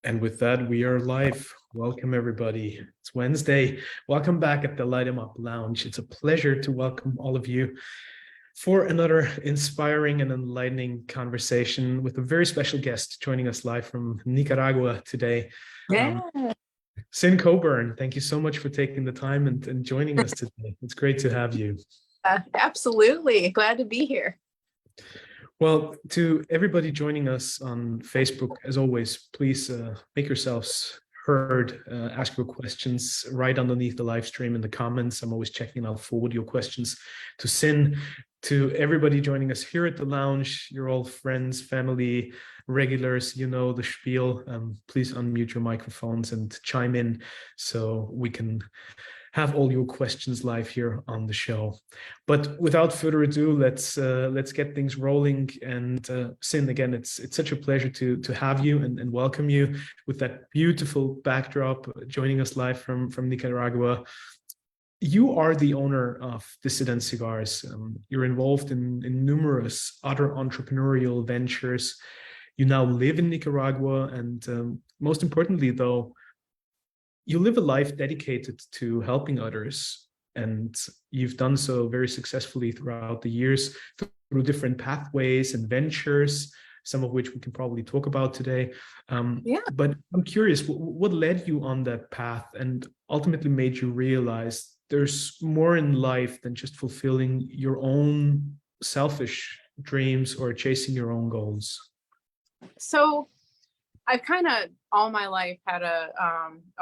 And with that, we are live. Welcome, everybody. It's Wednesday. Welcome back at the Light 'em Up Lounge. It's a pleasure to welcome all of you for another inspiring and enlightening conversation with a very special guest joining us live from Nicaragua today. Yeah. Cynn Coburn, thank you so much for taking the time and joining us today. It's great to have you. Absolutely. Glad to be here. Well, to everybody joining us on Facebook, as always, please make yourselves heard, ask your questions right underneath the live stream in the comments. I'm always checking, I'll forward your questions to Cynn. To everybody joining us here at the lounge, you're all friends, family, regulars, you know the spiel. Please unmute your microphones and chime in so we can have all your questions live here on the show. But without further ado, let's get things rolling. And Cynn, again, it's such a pleasure to have you and welcome you with that beautiful backdrop, joining us live from Nicaragua. You are the owner of Dissident Cigars. You're involved in numerous other entrepreneurial ventures. You now live in Nicaragua, and most importantly, though, you live a life dedicated to helping others, and you've done so very successfully throughout the years through different pathways and ventures, some of which we can probably talk about today. But I'm curious, what led you on that path and ultimately made you realize there's more in life than just fulfilling your own selfish dreams or chasing your own goals? So I've kind of all my life had a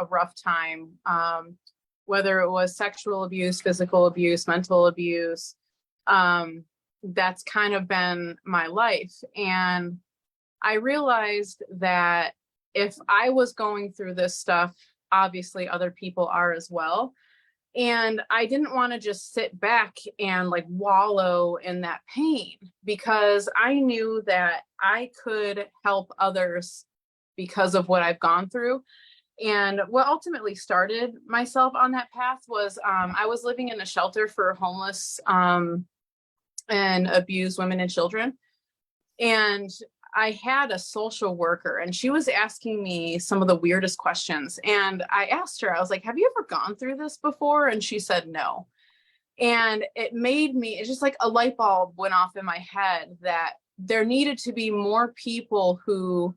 rough time, whether it was sexual abuse, physical abuse, mental abuse. That's kind of been my life. And I realized that if I was going through this stuff, obviously other people are as well. And I didn't want to just sit back and like wallow in that pain, because I knew that I could help others because of what I've gone through. And what ultimately started myself on that path was I was living in a shelter for homeless and abused women and children. And I had a social worker, and she was asking me some of the weirdest questions. And I asked her, I was like, have you ever gone through this before? And she said, no. And it made me, it's just like a light bulb went off in my head that there needed to be more people who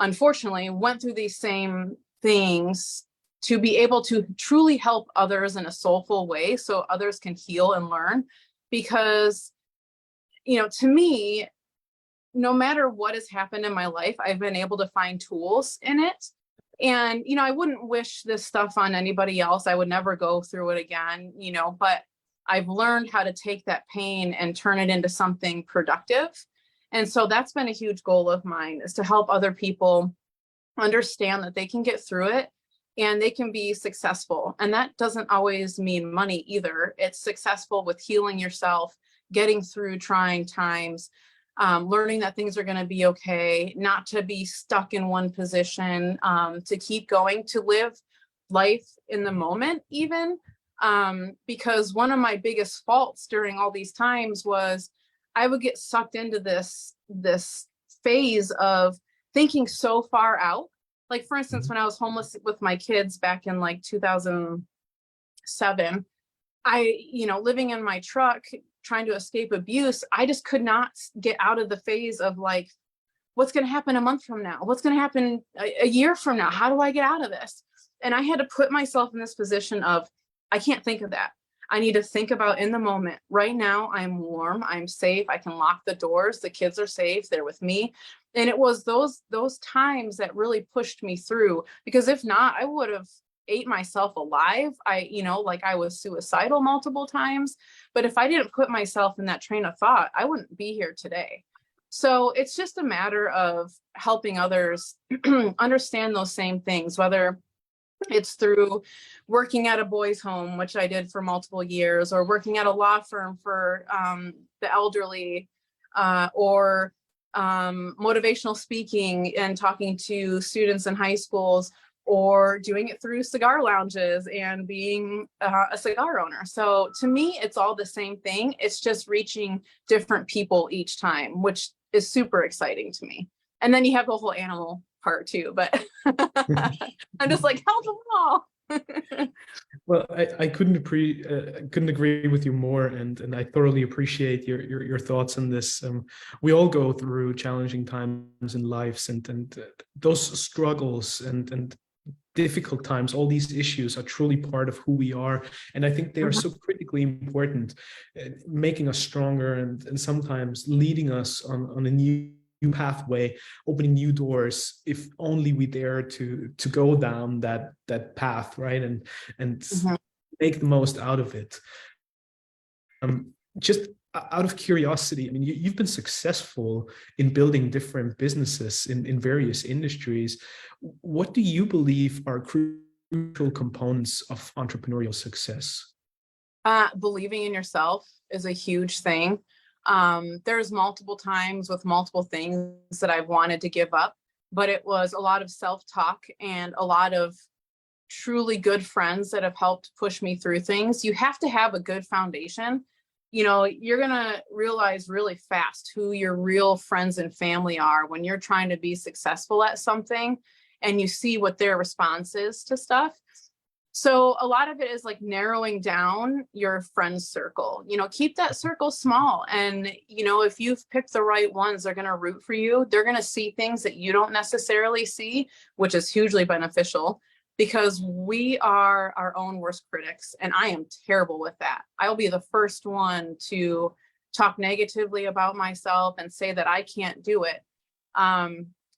unfortunately went through these same things to be able to truly help others in a soulful way so others can heal and learn. Because, you know, to me, no matter what has happened in my life, I've been able to find tools in it. And, you know, I wouldn't wish this stuff on anybody else. I would never go through it again, you know, but I've learned how to take that pain and turn it into something productive. And so that's been a huge goal of mine, is to help other people understand that they can get through it and they can be successful. And that doesn't always mean money either. It's successful with healing yourself, getting through trying times, learning that things are going to be okay, not to be stuck in one position, to keep going, to live life in the moment even. Because one of my biggest faults during all these times was I would get sucked into this phase of thinking so far out. Like, for instance, when I was homeless with my kids back in like 2007, living in my truck, trying to escape abuse, I just could not get out of the phase of like, what's going to happen a month from now? What's going to happen a year from now? How do I get out of this? And I had to put myself in this position of, I can't think of that. I need to think about in the moment. Right now, I'm warm, I'm safe, I can lock the doors, the kids are safe, they're with me. And it was those times that really pushed me through, because if not, I would have ate myself alive. I was suicidal multiple times. But if I didn't put myself in that train of thought, I wouldn't be here today. So it's just a matter of helping others understand those same things, whether it's through working at a boys' home, which I did for multiple years, or working at a law firm for the elderly, or motivational speaking and talking to students in high schools, or doing it through cigar lounges and being a cigar owner. So to me, it's all the same thing. It's just reaching different people each time, which is super exciting to me. And then you have the whole animal part too, but I'm just like, help them all. Well, I couldn't agree with you more, and I thoroughly appreciate your thoughts on this. We all go through challenging times in lives, and those struggles and difficult times, all these issues are truly part of who we are, and I think they are so critically important, making us stronger and sometimes leading us on a new pathway, opening new doors, if only we dare to go down that path, right? And make the most out of it. Just out of curiosity, I mean, you've been successful in building different businesses in various industries. What do you believe are crucial components of entrepreneurial success? Believing in yourself is a huge thing. There's multiple times with multiple things that I've wanted to give up, but it was a lot of self-talk and a lot of truly good friends that have helped push me through things. You have to have a good foundation. You know, you're going to realize really fast who your real friends and family are when you're trying to be successful at something and you see what their response is to stuff. So a lot of it is like narrowing down your friends circle, you know, keep that circle small. And, you know, if you've picked the right ones, they're going to root for you. They're going to see things that you don't necessarily see, which is hugely beneficial because we are our own worst critics. And I am terrible with that. I'll be the first one to talk negatively about myself and say that I can't do it.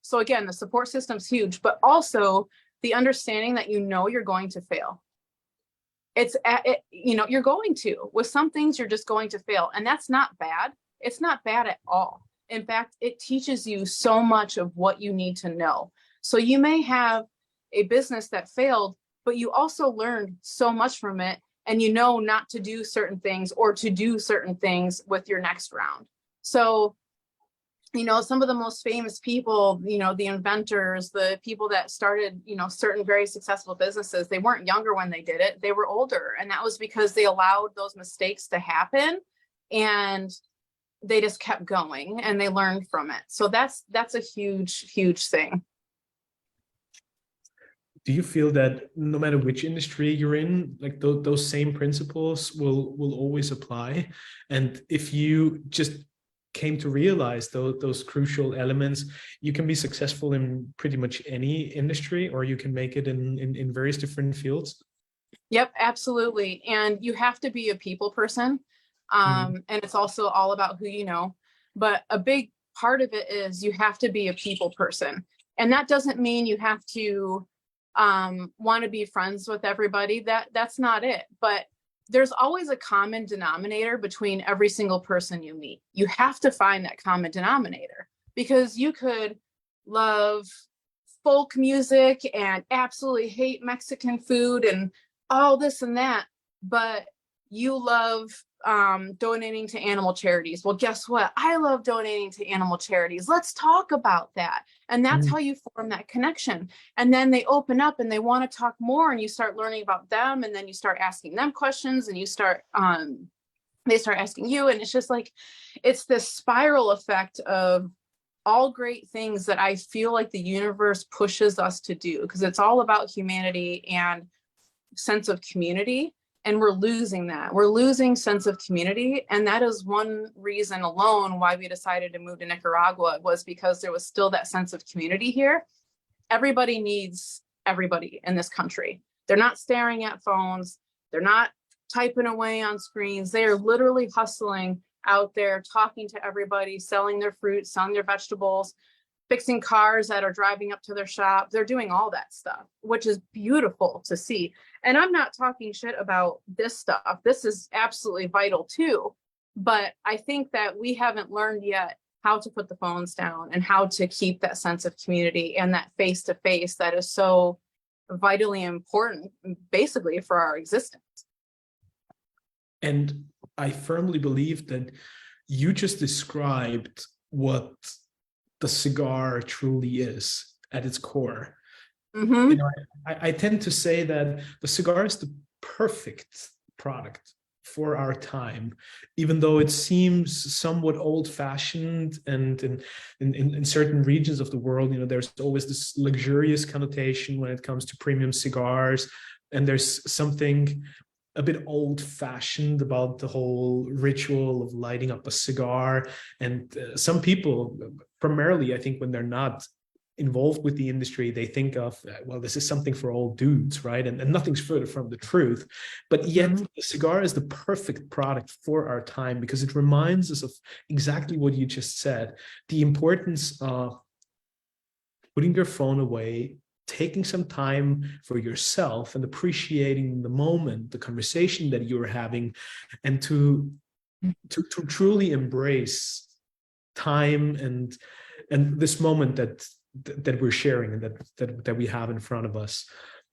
So again, the support system's huge, but also the understanding that you know you're going to fail. You know, you're going to. With some things, you're just going to fail. And that's not bad. It's not bad at all. In fact, it teaches you so much of what you need to know. So you may have a business that failed, but you also learned so much from it, and you know not to do certain things or to do certain things with your next round. So, you know, some of the most famous people, you know, the inventors, the people that started, you know, certain very successful businesses, they weren't younger when they did it, they were older. And that was because they allowed those mistakes to happen and they just kept going and they learned from it. So that's a huge, huge thing. Do you feel that no matter which industry you're in, like those same principles will always apply? And if you just came to realize those crucial elements, you can be successful in pretty much any industry, or you can make it in various different fields? Yep, absolutely. And you have to be a people person. And it's also all about who you know. But a big part of it is you have to be a people person. And that doesn't mean you have to want to be friends with everybody. That's not it. But there's always a common denominator between every single person you meet. You have to find that common denominator, because you could love folk music and absolutely hate Mexican food and all this and that, but you love donating to animal charities. Well, guess what? I love donating to animal charities. Let's talk about that. And that's how you form that connection. And then they open up and they want to talk more, and you start learning about them. And then you start asking them questions, and you start, they start asking you. And it's just like, it's this spiral effect of all great things that I feel like the universe pushes us to do, because it's all about humanity and sense of community. And we're losing that. We're losing sense of community. And that is one reason alone why we decided to move to Nicaragua, was because there was still that sense of community here. Everybody needs everybody in this country. They're not staring at phones. They're not typing away on screens. They are literally hustling out there, talking to everybody, selling their fruit, selling their vegetables, fixing cars that are driving up to their shop. They're doing all that stuff, which is beautiful to see. And I'm not talking shit about this stuff. This is absolutely vital too. But I think that we haven't learned yet how to put the phones down and how to keep that sense of community and that face-to-face that is so vitally important, basically, for our existence. And I firmly believe that you just described what the cigar truly is at its core. Mm-hmm. You know, I tend to say that the cigar is the perfect product for our time, even though it seems somewhat old-fashioned, and in certain regions of the world, there's always this luxurious connotation when it comes to premium cigars, and there's something a bit old-fashioned about the whole ritual of lighting up a cigar. And some people, primarily, I think, when they're not involved with the industry, they think of, well, this is something for old dudes, right? And nothing's further from the truth. But yet the cigar is the perfect product for our time, because it reminds us of exactly what you just said, the importance of putting your phone away, taking some time for yourself and appreciating the moment, the conversation that you're having, and to truly embrace time and this moment that we're sharing and that we have in front of us.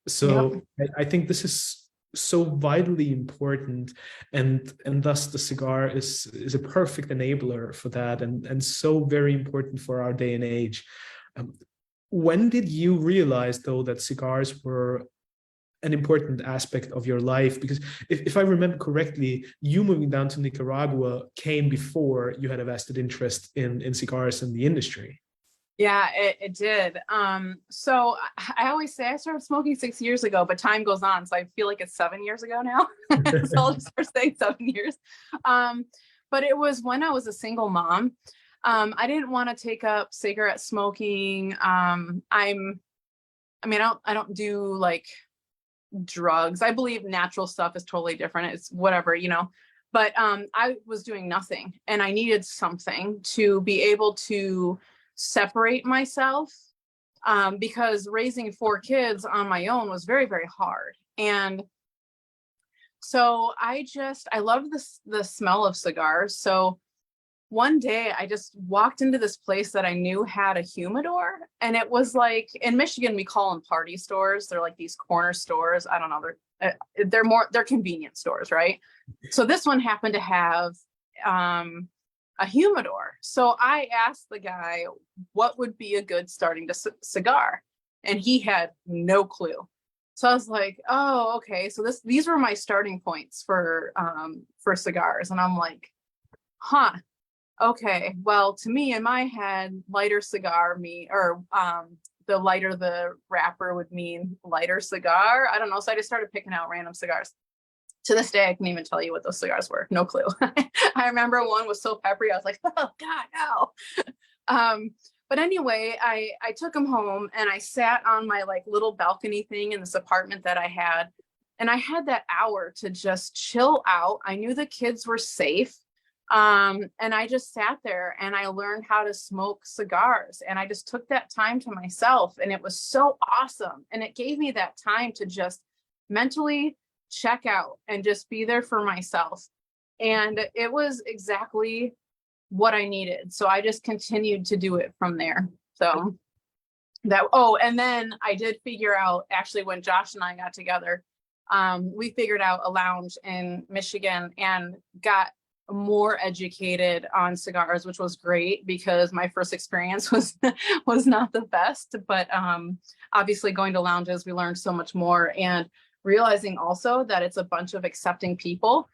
So I think this is so vitally important, and thus the cigar is a perfect enabler for that, and so very important for our day and age. When did you realize, though, that cigars were an important aspect of your life? Because if I remember correctly, you moving down to Nicaragua came before you had a vested interest in cigars and the industry. Yeah, it did. So I always say I started smoking 6 years ago, but time goes on. So I feel like it's 7 years ago now. So I'll just start saying 7 years. But it was when I was a single mom. I didn't want to take up cigarette smoking. I don't do like drugs. I believe natural stuff is totally different. It's whatever, but I was doing nothing, and I needed something to be able to separate myself, because raising 4 kids on my own was very, very hard. And so I loved the smell of cigars. So one day I just walked into this place that I knew had a humidor, and it was like, in Michigan, we call them party stores. They're like these corner stores. I don't know. They're convenience stores, right? So this one happened to have a humidor. So I asked the guy what would be a good starting to cigar, and he had no clue. So I was like, oh, okay. So these were my starting points for cigars. And I'm like, huh. Okay, well, to me, in my head, lighter cigar the lighter the wrapper would mean lighter cigar. I don't know. So I just started picking out random cigars. To this day, I can't even tell you what those cigars were. No clue. I remember one was so peppery. I was like, oh God, no. But anyway, I took them home, and I sat on my like little balcony thing in this apartment that I had. And I had that hour to just chill out. I knew the kids were safe. And I just sat there and I learned how to smoke cigars, and I just took that time to myself, and it was so awesome. And it gave me that time to just mentally check out and just be there for myself. And it was exactly what I needed. So I just continued to do it from there. So and then I did figure out, actually, when Josh and I got together, we figured out a lounge in Michigan and got more educated on cigars, which was great, because my first experience was not the best. But obviously, going to lounges, we learned so much more, and realizing also that it's a bunch of accepting people.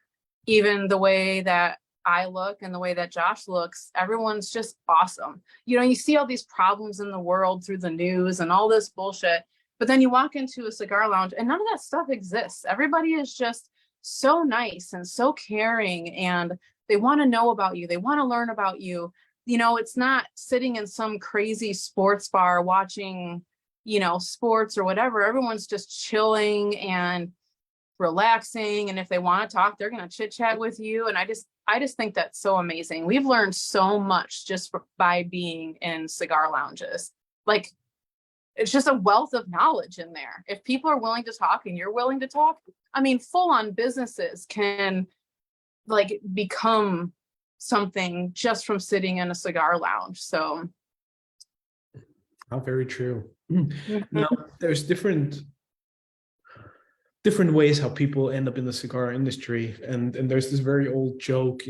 Even the way that I look and the way that Josh looks, everyone's just awesome. You see all these problems in the world through the news and all this bullshit, but then you walk into a cigar lounge and none of that stuff exists. Everybody is just so nice and so caring, and they want to know about you. They want to learn about you. It's not sitting in some crazy sports bar watching, sports or whatever. Everyone's just chilling and relaxing. And if they want to talk, they're going to chit chat with you. And I just think that's so amazing. We've learned so much just by being in cigar lounges. Like, it's just a wealth of knowledge in there. If people are willing to talk and you're willing to talk, full on businesses can like become something just from sitting in a cigar lounge. So. How very true. Now, there's different ways how people end up in the cigar industry. And there's this very old joke,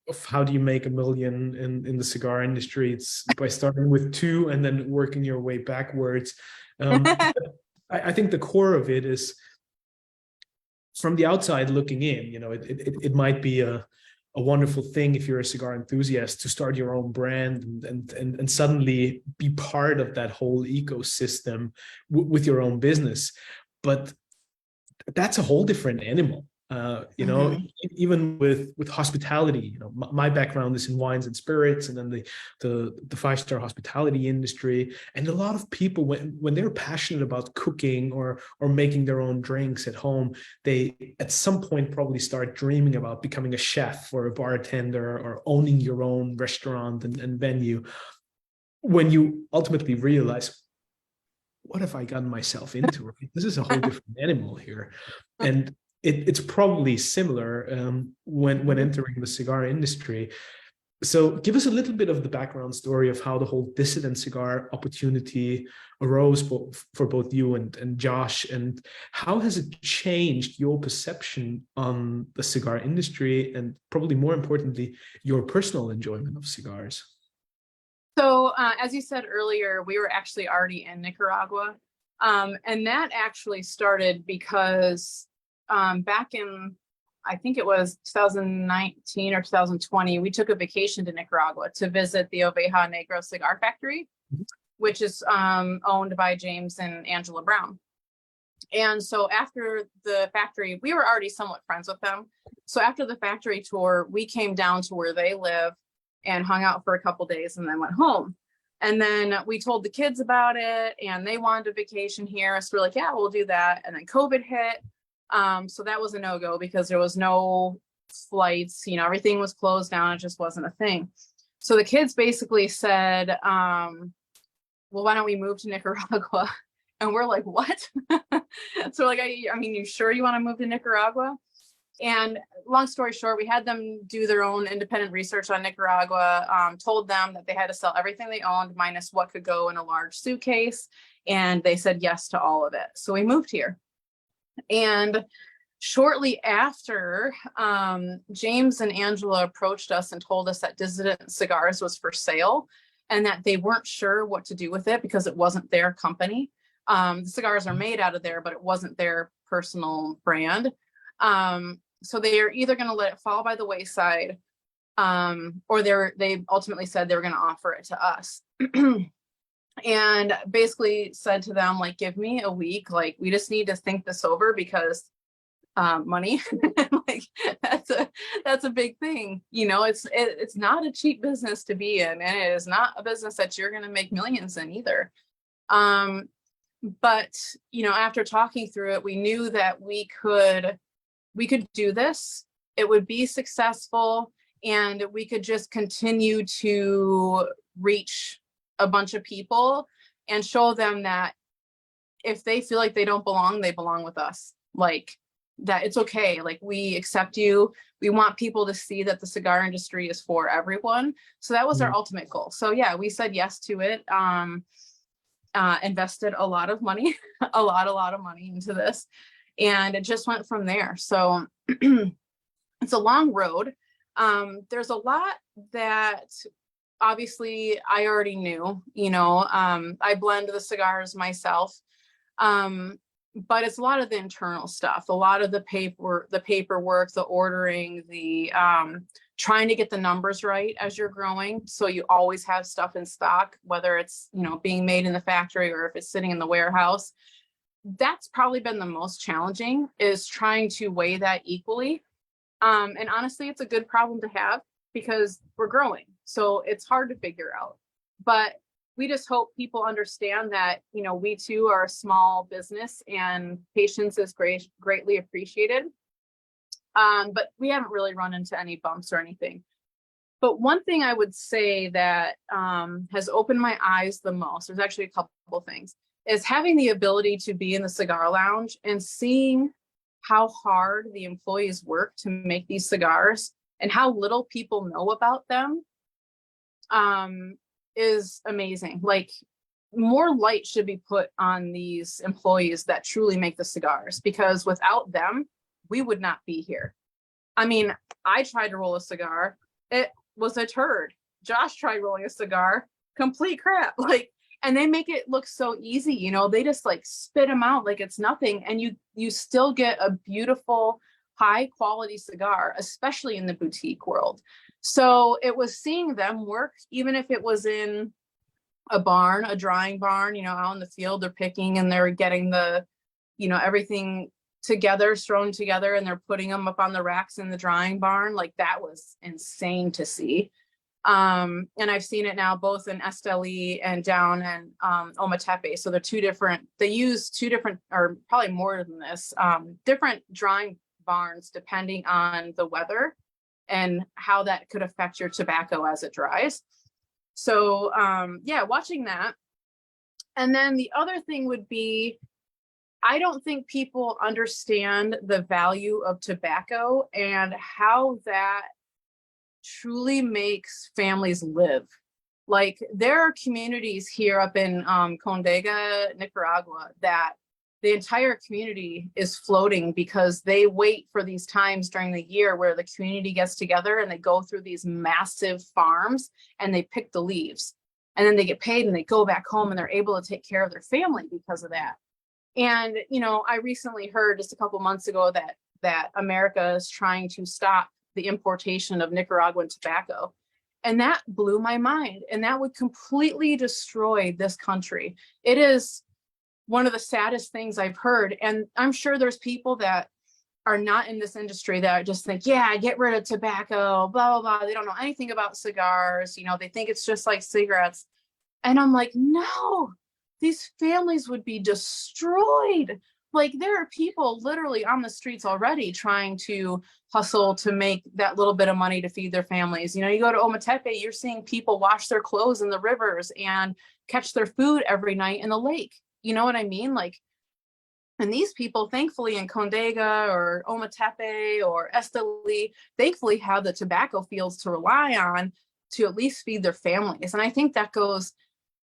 of how do you make $1 million in the cigar industry? It's by starting with 2 and then working your way backwards. I think the core of it is from the outside looking in, it might be a wonderful thing if you're a cigar enthusiast to start your own brand and suddenly be part of that whole ecosystem with your own business. But that's a whole different animal. Even with hospitality, my background is in wines and spirits, and then the five-star hospitality industry. And a lot of people, when they're passionate about cooking or making their own drinks at home, they at some point probably start dreaming about becoming a chef or a bartender or owning your own restaurant and venue. When you ultimately realize, what have I gotten myself into? This is a whole different animal here. And it's probably similar when entering the cigar industry. So give us a little bit of the background story of how the whole Dissident Cigar opportunity arose for both you and Josh, and how has it changed your perception on the cigar industry, and probably more importantly, your personal enjoyment of cigars? So as you said earlier, we were actually already in Nicaragua. And that actually started because back in, I think it was 2019 or 2020, we took a vacation to Nicaragua to visit the Oveja Negra cigar factory, which is owned by James and Angela Brown. And so after the factory, we were already somewhat friends with them. So after the factory tour, we came down to where they live and hung out for a couple days and then went home. And then we told the kids about it and they wanted a vacation here. So we're like, yeah, we'll do that. And then COVID hit. So that was a no-go because there was no flights, everything was closed down. It just wasn't a thing. So the kids basically said, well, why don't we move to Nicaragua? And we're like, what? So we're like, I mean, you sure you want to move to Nicaragua? And long story short, we had them do their own independent research on Nicaragua, told them that they had to sell everything they owned minus what could go in a large suitcase. And they said yes to all of it. So we moved here. And shortly after, James and Angela approached us and told us that Dissident Cigars was for sale and that they weren't sure what to do with it because it wasn't their company. The cigars are made out of there, but it wasn't their personal brand. So they are either going to let it fall by the wayside, or they ultimately said they were going to offer it to us. And basically said to them, like, give me a week, like, we just need to think this over because money, like that's a big thing. It's not a cheap business to be in, and it is not a business that you're going to make millions in either. But after talking through it, we knew that we could do this. It would be successful, and we could just continue to reach a bunch of people and show them that if they feel like they don't belong, they belong with us. Like, that it's okay. Like, we accept you. We want people to see that the cigar industry is for everyone. So that was our ultimate goal. So yeah, we said yes to it. Invested a lot of money, a lot of money into this. And it just went from there. So it's a long road. There's a lot that obviously I already knew, I blend the cigars myself. But it's a lot of the internal stuff, a lot of the paperwork, the ordering, the trying to get the numbers right as you're growing. So you always have stuff in stock, whether it's, being made in the factory or if it's sitting in the warehouse. That's probably been the most challenging, is trying to weigh that equally. And honestly, it's a good problem to have because we're growing. So it's hard to figure out. But we just hope people understand that, we too are a small business and patience is greatly appreciated. But we haven't really run into any bumps or anything. But one thing I would say that has opened my eyes the most, there's actually a couple things, is having the ability to be in the cigar lounge and seeing how hard the employees work to make these cigars and how little people know about them is amazing. Like, more light should be put on these employees that truly make the cigars, because without them, we would not be here. I mean, I tried to roll a cigar. It was a turd. Josh tried rolling a cigar. Complete crap. Like, and they make it look so easy. You know, they just like spit them out like it's nothing, and you still get a beautiful, high quality cigar, especially in the boutique world. So it was seeing them work, even if it was in a barn, a drying barn, you know, out in the field, they're picking and they're getting the, you know, everything together, thrown together, and they're putting them up on the racks in the drying barn. Like, that was insane to see. And I've seen it now both in Esteli and down in Ometepe. So they're two different, they use two different, or probably more than this, different drying barns depending on the weather and how that could affect your tobacco as it dries. So yeah, watching that. And then the other thing would be, I don't think people understand the value of tobacco and how that truly makes families live. Like, there are communities here up in Condega, Nicaragua, that the entire community is floating because they wait for these times during the year where the community gets together and they go through these massive farms and they pick the leaves, and then they get paid and they go back home and they're able to take care of their family because of that. And, you know, I recently heard just a couple months ago that America is trying to stop the importation of Nicaraguan tobacco. And that blew my mind. And that would completely destroy this country. It is one of the saddest things I've heard. And I'm sure there's people that are not in this industry that just think, yeah, get rid of tobacco, blah, blah, blah. They don't know anything about cigars. You know, they think it's just like cigarettes. And I'm like, no, these families would be destroyed. Like, there are people literally on the streets already trying to hustle to make that little bit of money to feed their families. You know, you go to Ometepe, you're seeing people wash their clothes in the rivers and catch their food every night in the lake. You know what I mean? Like, and these people, thankfully, in Condega or Ometepe or Esteli, thankfully have the tobacco fields to rely on to at least feed their families. And I think that goes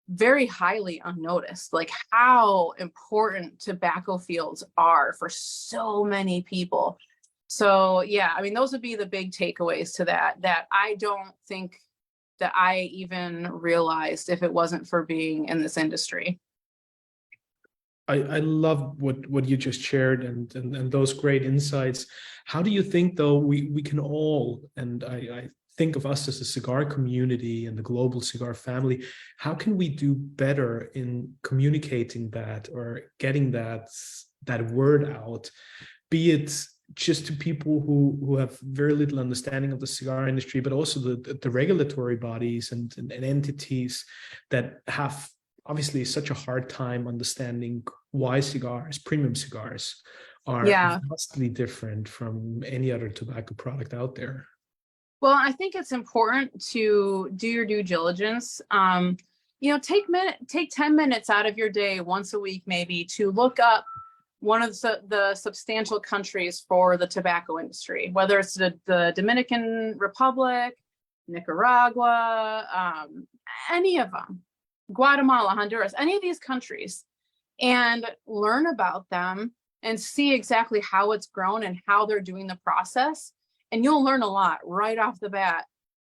very highly unnoticed, like how important tobacco fields are for so many people. So yeah, I mean, those would be the big takeaways to that I don't think that I even realized if it wasn't for being in this industry. I love what you just shared and those great insights. How do you think, though, we can all, and I think of us as a cigar community and the global cigar family, how can we do better in communicating that or getting that word out, be it just to people who have very little understanding of the cigar industry, but also the regulatory bodies and entities that have obviously such a hard time understanding why premium cigars are vastly different from any other tobacco product out there. Well, I think it's important to do your due diligence. You know, take 10 minutes out of your day once a week, maybe, to look up one of the substantial countries for the tobacco industry, whether it's the Dominican Republic, Nicaragua, any of them, Guatemala, Honduras, any of these countries, and learn about them and see exactly how it's grown and how they're doing the process. And you'll learn a lot right off the bat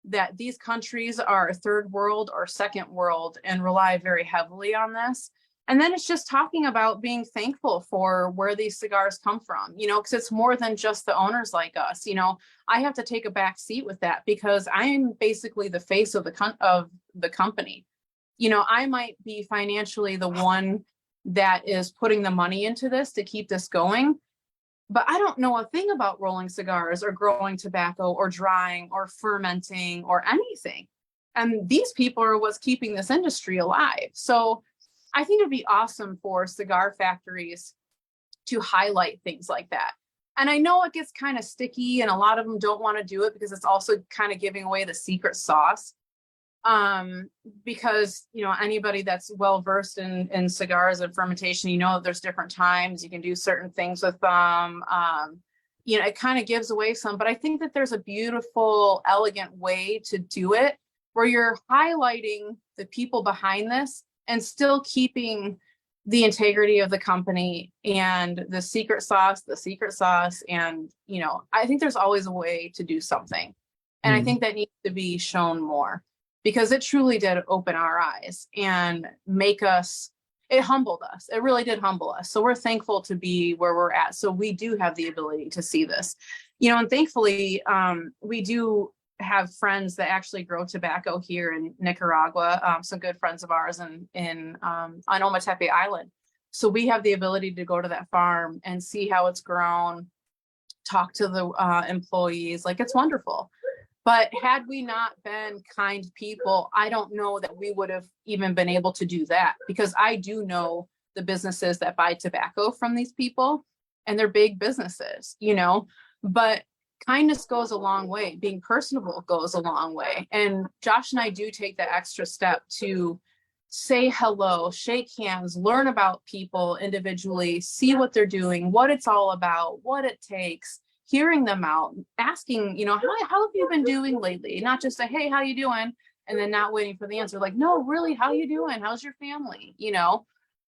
that these countries are third world or second world and rely very heavily on this. And then it's just talking about being thankful for where these cigars come from, you know, because it's more than just the owners like us. You know, I have to take a back seat with that because I'm basically the face of the company. You know, I might be financially the one that is putting the money into this to keep this going, but I don't know a thing about rolling cigars or growing tobacco or drying or fermenting or anything. And these people are what's keeping this industry alive. So I think it'd be awesome for cigar factories to highlight things like that. And I know it gets kind of sticky and a lot of them don't want to do it because it's also kind of giving away the secret sauce. Because, you know, anybody that's well versed in cigars and fermentation, you know, there's different times you can do certain things with them. You know, it kind of gives away some, but I think that there's a beautiful, elegant way to do it where you're highlighting the people behind this and still keeping the integrity of the company and the secret sauce. And, you know, I think there's always a way to do something. And I think that needs to be shown more. because it truly did open our eyes and it humbled us. It really did humble us. So we're thankful to be where we're at. So we do have the ability to see this, and thankfully, we do have friends that actually grow tobacco here in Nicaragua, some good friends of ours on Ometepe Island. So we have the ability to go to that farm and see how it's grown, talk to the employees. Like, it's wonderful. But had we not been kind people, I don't know that we would have even been able to do that, because I do know the businesses that buy tobacco from these people, and they're big businesses, but kindness goes a long way. Being personable goes a long way. And Josh and I do take that extra step to say hello, shake hands, learn about people individually, see what they're doing, what it's all about, what it takes, hearing them out, asking, how have you been doing lately? Not just say, hey, how you doing? And then not waiting for the answer. Like, no, really, how you doing? How's your family?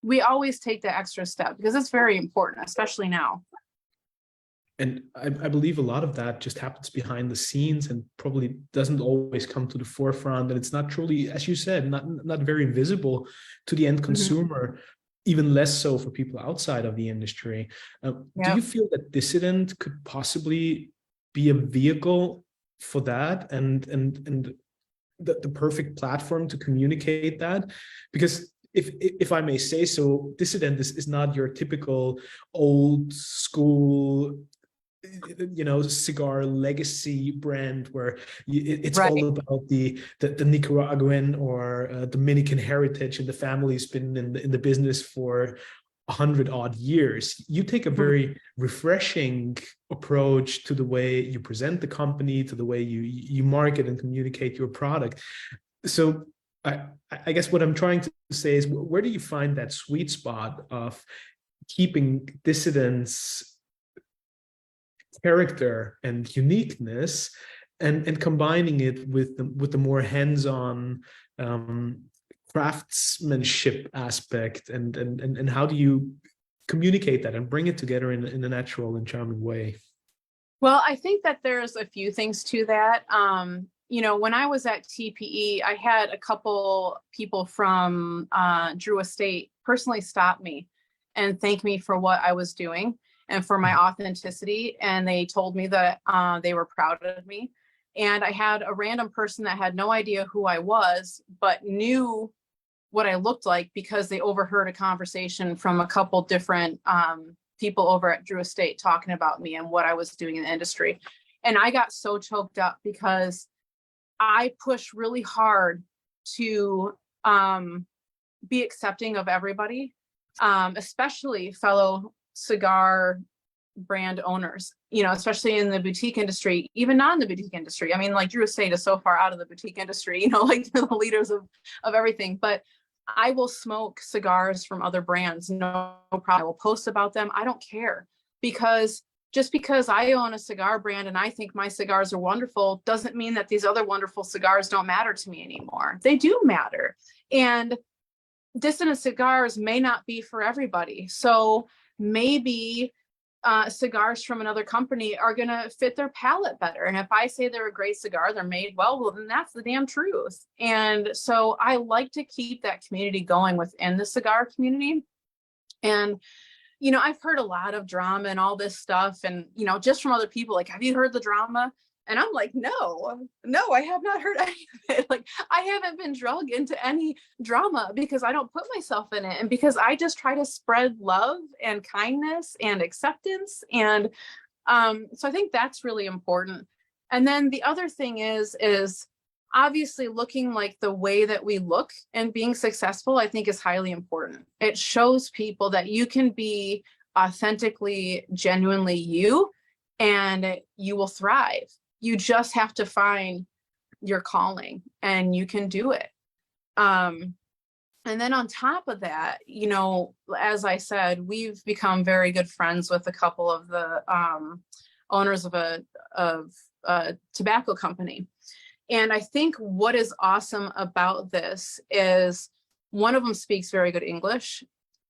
We always take the extra step because it's very important, especially now. And I believe a lot of that just happens behind the scenes and probably doesn't always come to the forefront. And it's not truly, as you said, not very visible to the end consumer, even less so for people outside of the industry. Do you feel that Dissident could possibly be a vehicle for that and the perfect platform to communicate that? Because if I may say so, Dissident is not your typical old school cigar legacy brand where it's right. all about the Nicaraguan or Dominican heritage, and the family's been in the business for 100-odd years. You take a very refreshing approach to the way you present the company, to the way you market and communicate your product. So I guess what I'm trying to say is, where do you find that sweet spot of keeping Dissident's character and uniqueness and combining it with the more hands-on craftsmanship aspect, and how do you communicate that and bring it together in a natural and charming way? Well, I think that there's a few things to that. When I was at TPE, I had a couple people from Drew Estate personally stop me and thank me for what I was doing and for my authenticity. And they told me that they were proud of me. And I had a random person that had no idea who I was, but knew what I looked like because they overheard a conversation from a couple different people over at Drew Estate talking about me and what I was doing in the industry. And I got so choked up because I push really hard to be accepting of everybody, especially fellow cigar brand owners, especially in the boutique industry, even not in the boutique industry. I mean, like, Drew Estate is so far out of the boutique industry, like, they're the leaders of everything. But I will smoke cigars from other brands, no problem. I will post about them. I don't care, because just because I own a cigar brand and I think my cigars are wonderful doesn't mean that these other wonderful cigars don't matter to me anymore. They do matter. And Dissident Cigars may not be for everybody. So maybe cigars from another company are going to fit their palate better. And if I say they're a great cigar, they're made well, then that's the damn truth. And so I like to keep that community going within the cigar community. And, I've heard a lot of drama and all this stuff, and, just from other people, like, have you heard the drama? And I'm like, no, I have not heard any of it. Like, I haven't been drugged into any drama because I don't put myself in it. And because I just try to spread love and kindness and acceptance. And so I think that's really important. And then the other thing is obviously looking like the way that we look and being successful, I think, is highly important. It shows people that you can be authentically, genuinely you, and you will thrive. You just have to find your calling, and you can do it. And then on top of that, as I said, we've become very good friends with a couple of the owners of a tobacco company. And I think what is awesome about this is one of them speaks very good English.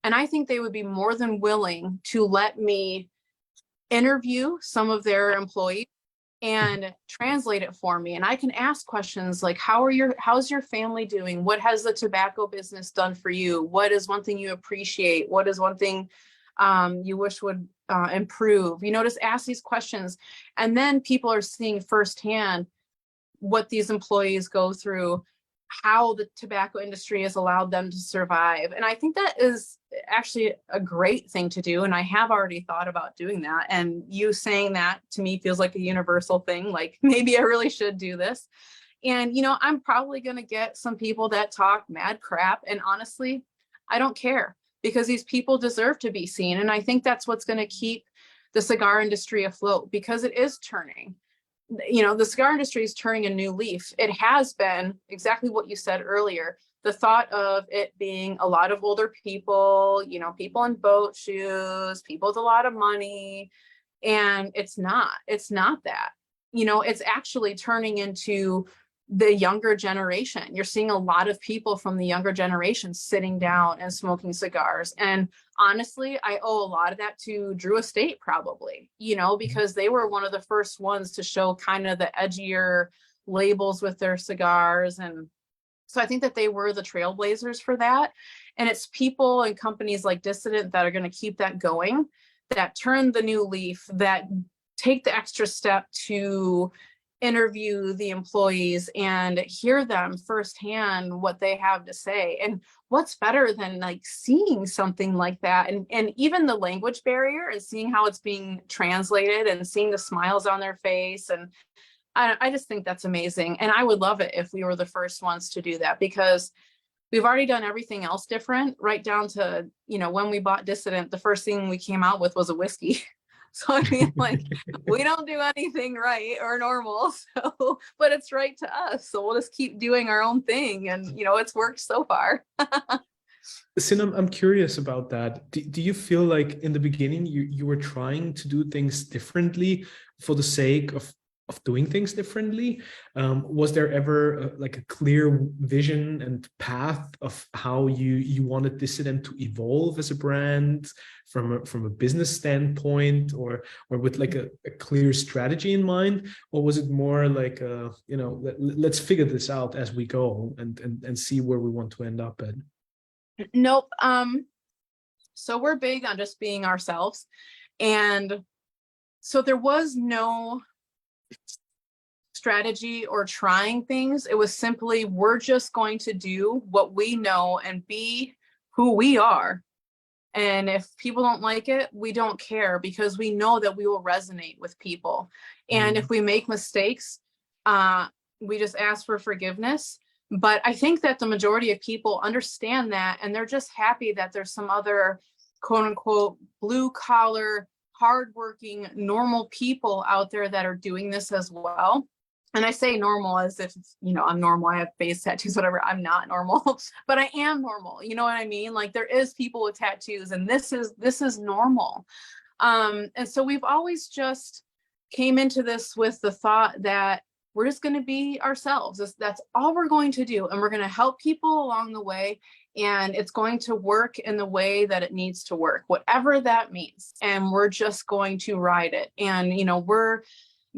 And I think they would be more than willing to let me interview some of their employees and translate it for me. And I can ask questions like, how's your family doing? What has the tobacco business done for you? What is one thing you appreciate? What is one thing you wish would improve? Just ask these questions. And then people are seeing firsthand what these employees go through, how the tobacco industry has allowed them to survive. And I think that is actually a great thing to do. And I have already thought about doing that. And you saying that to me feels like a universal thing. Like maybe I really should do this. And, I'm probably going to get some people that talk mad crap. And honestly, I don't care, because these people deserve to be seen. And I think that's what's going to keep the cigar industry afloat, because it is turning. The cigar industry is turning a new leaf. It has been exactly what you said earlier. The thought of it being a lot of older people, people in boat shoes, people with a lot of money. And it's not that. It's actually turning into the younger generation. You're seeing a lot of people from the younger generation sitting down and smoking cigars. And honestly, I owe a lot of that to Drew Estate, probably, because they were one of the first ones to show kind of the edgier labels with their cigars. And so I think that they were the trailblazers for that. And it's people and companies like Dissident that are going to keep that going, that turn the new leaf, that take the extra step to interview the employees and hear them firsthand what they have to say. And what's better than like seeing something like that, and even the language barrier, and seeing how it's being translated and seeing the smiles on their face. And I just think that's amazing. And I would love it if we were the first ones to do that, because we've already done everything else different, right down to, when we bought Dissident, the first thing we came out with was a whiskey. So I mean, like, we don't do anything right or normal, but it's right to us. So we'll just keep doing our own thing. And, it's worked so far. Cynn, I'm curious about that. Do you feel like in the beginning you were trying to do things differently for the sake of doing things differently? Was there ever like a clear vision and path of how you wanted Dissident to evolve as a brand from a business standpoint, or with like a clear strategy in mind? Or was it more like let's figure this out as we go and see where we want to end up at? Nope. So we're big on just being ourselves. And so there was no strategy or trying things. It was simply, we're just going to do what we know and be who we are. And if people don't like it, we don't care, because we know that we will resonate with people. And if we make mistakes, we just ask for forgiveness. But I think that the majority of people understand that, and they're just happy that there's some other quote unquote blue collar, hardworking, normal people out there that are doing this as well. And I say normal as if, I'm normal, I have face tattoos, whatever. I'm not normal, but I am normal. You know what I mean? Like, there is people with tattoos, and this is normal. And so we've always just came into this with the thought that we're just going to be ourselves. That's all we're going to do. And we're going to help people along the way. And it's going to work in the way that it needs to work, whatever that means. And we're just going to ride it. And, we're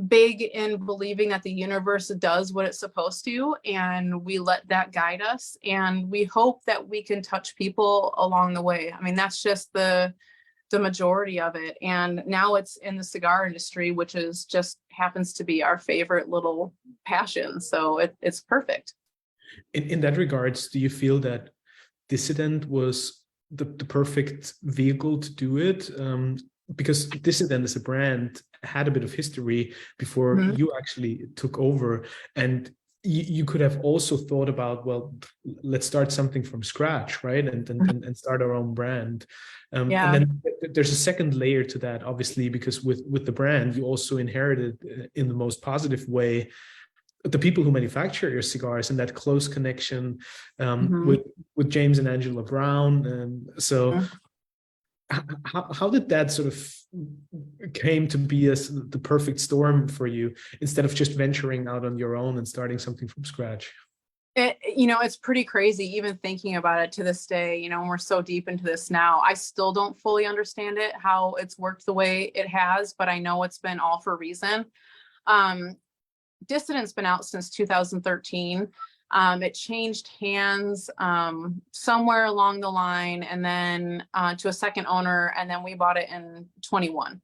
big in believing that the universe does what it's supposed to, and we let that guide us. And we hope that we can touch people along the way. I mean, that's just the majority of it. And now it's in the cigar industry, which is just happens to be our favorite little passion. So it's perfect. In that regards, do you feel that Dissident was the perfect vehicle to do it? Because Dissident as a brand had a bit of history before you actually took over, and you could have also thought about, well, let's start something from scratch, right? And start our own brand. And then there's a second layer to that, obviously, because with the brand, you also inherited in the most positive way the people who manufacture your cigars, and that close connection with James and Angela Brown. So how did that sort of came to be as the perfect storm for you, instead of just venturing out on your own and starting something from scratch? It's pretty crazy even thinking about it to this day, and we're so deep into this now. I still don't fully understand it, how it's worked the way it has, but I know it's been all for a reason. Dissident's been out since 2013. It changed hands somewhere along the line, and then to a second owner, and then we bought it in 21.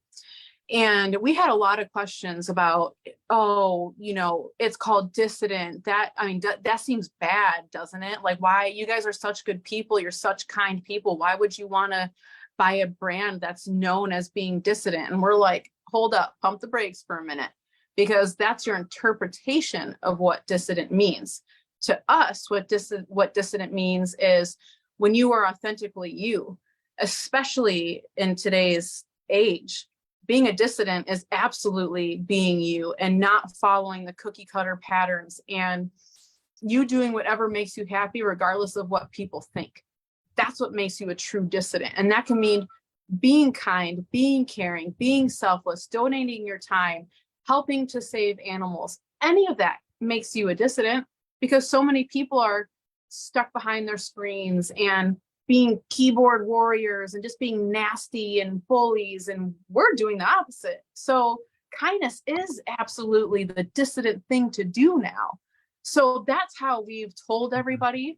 And we had a lot of questions about, oh, you know, it's called Dissident. That seems bad, doesn't it? Like, why? You guys are such good people. You're such kind people. Why would you want to buy a brand that's known as being dissident? And we're like, hold up, pump the brakes for a minute, because that's your interpretation of what dissident means. To us, what dissident means is when you are authentically you, especially in today's age. Being a dissident is absolutely being you and not following the cookie cutter patterns, and you doing whatever makes you happy, regardless of what people think. That's what makes you a true dissident. And that can mean being kind, being caring, being selfless, donating your time, helping to save animals. Any of that makes you a dissident, because so many people are stuck behind their screens and being keyboard warriors and just being nasty and bullies, and we're doing the opposite. So kindness is absolutely the dissident thing to do now. So that's how we've told everybody.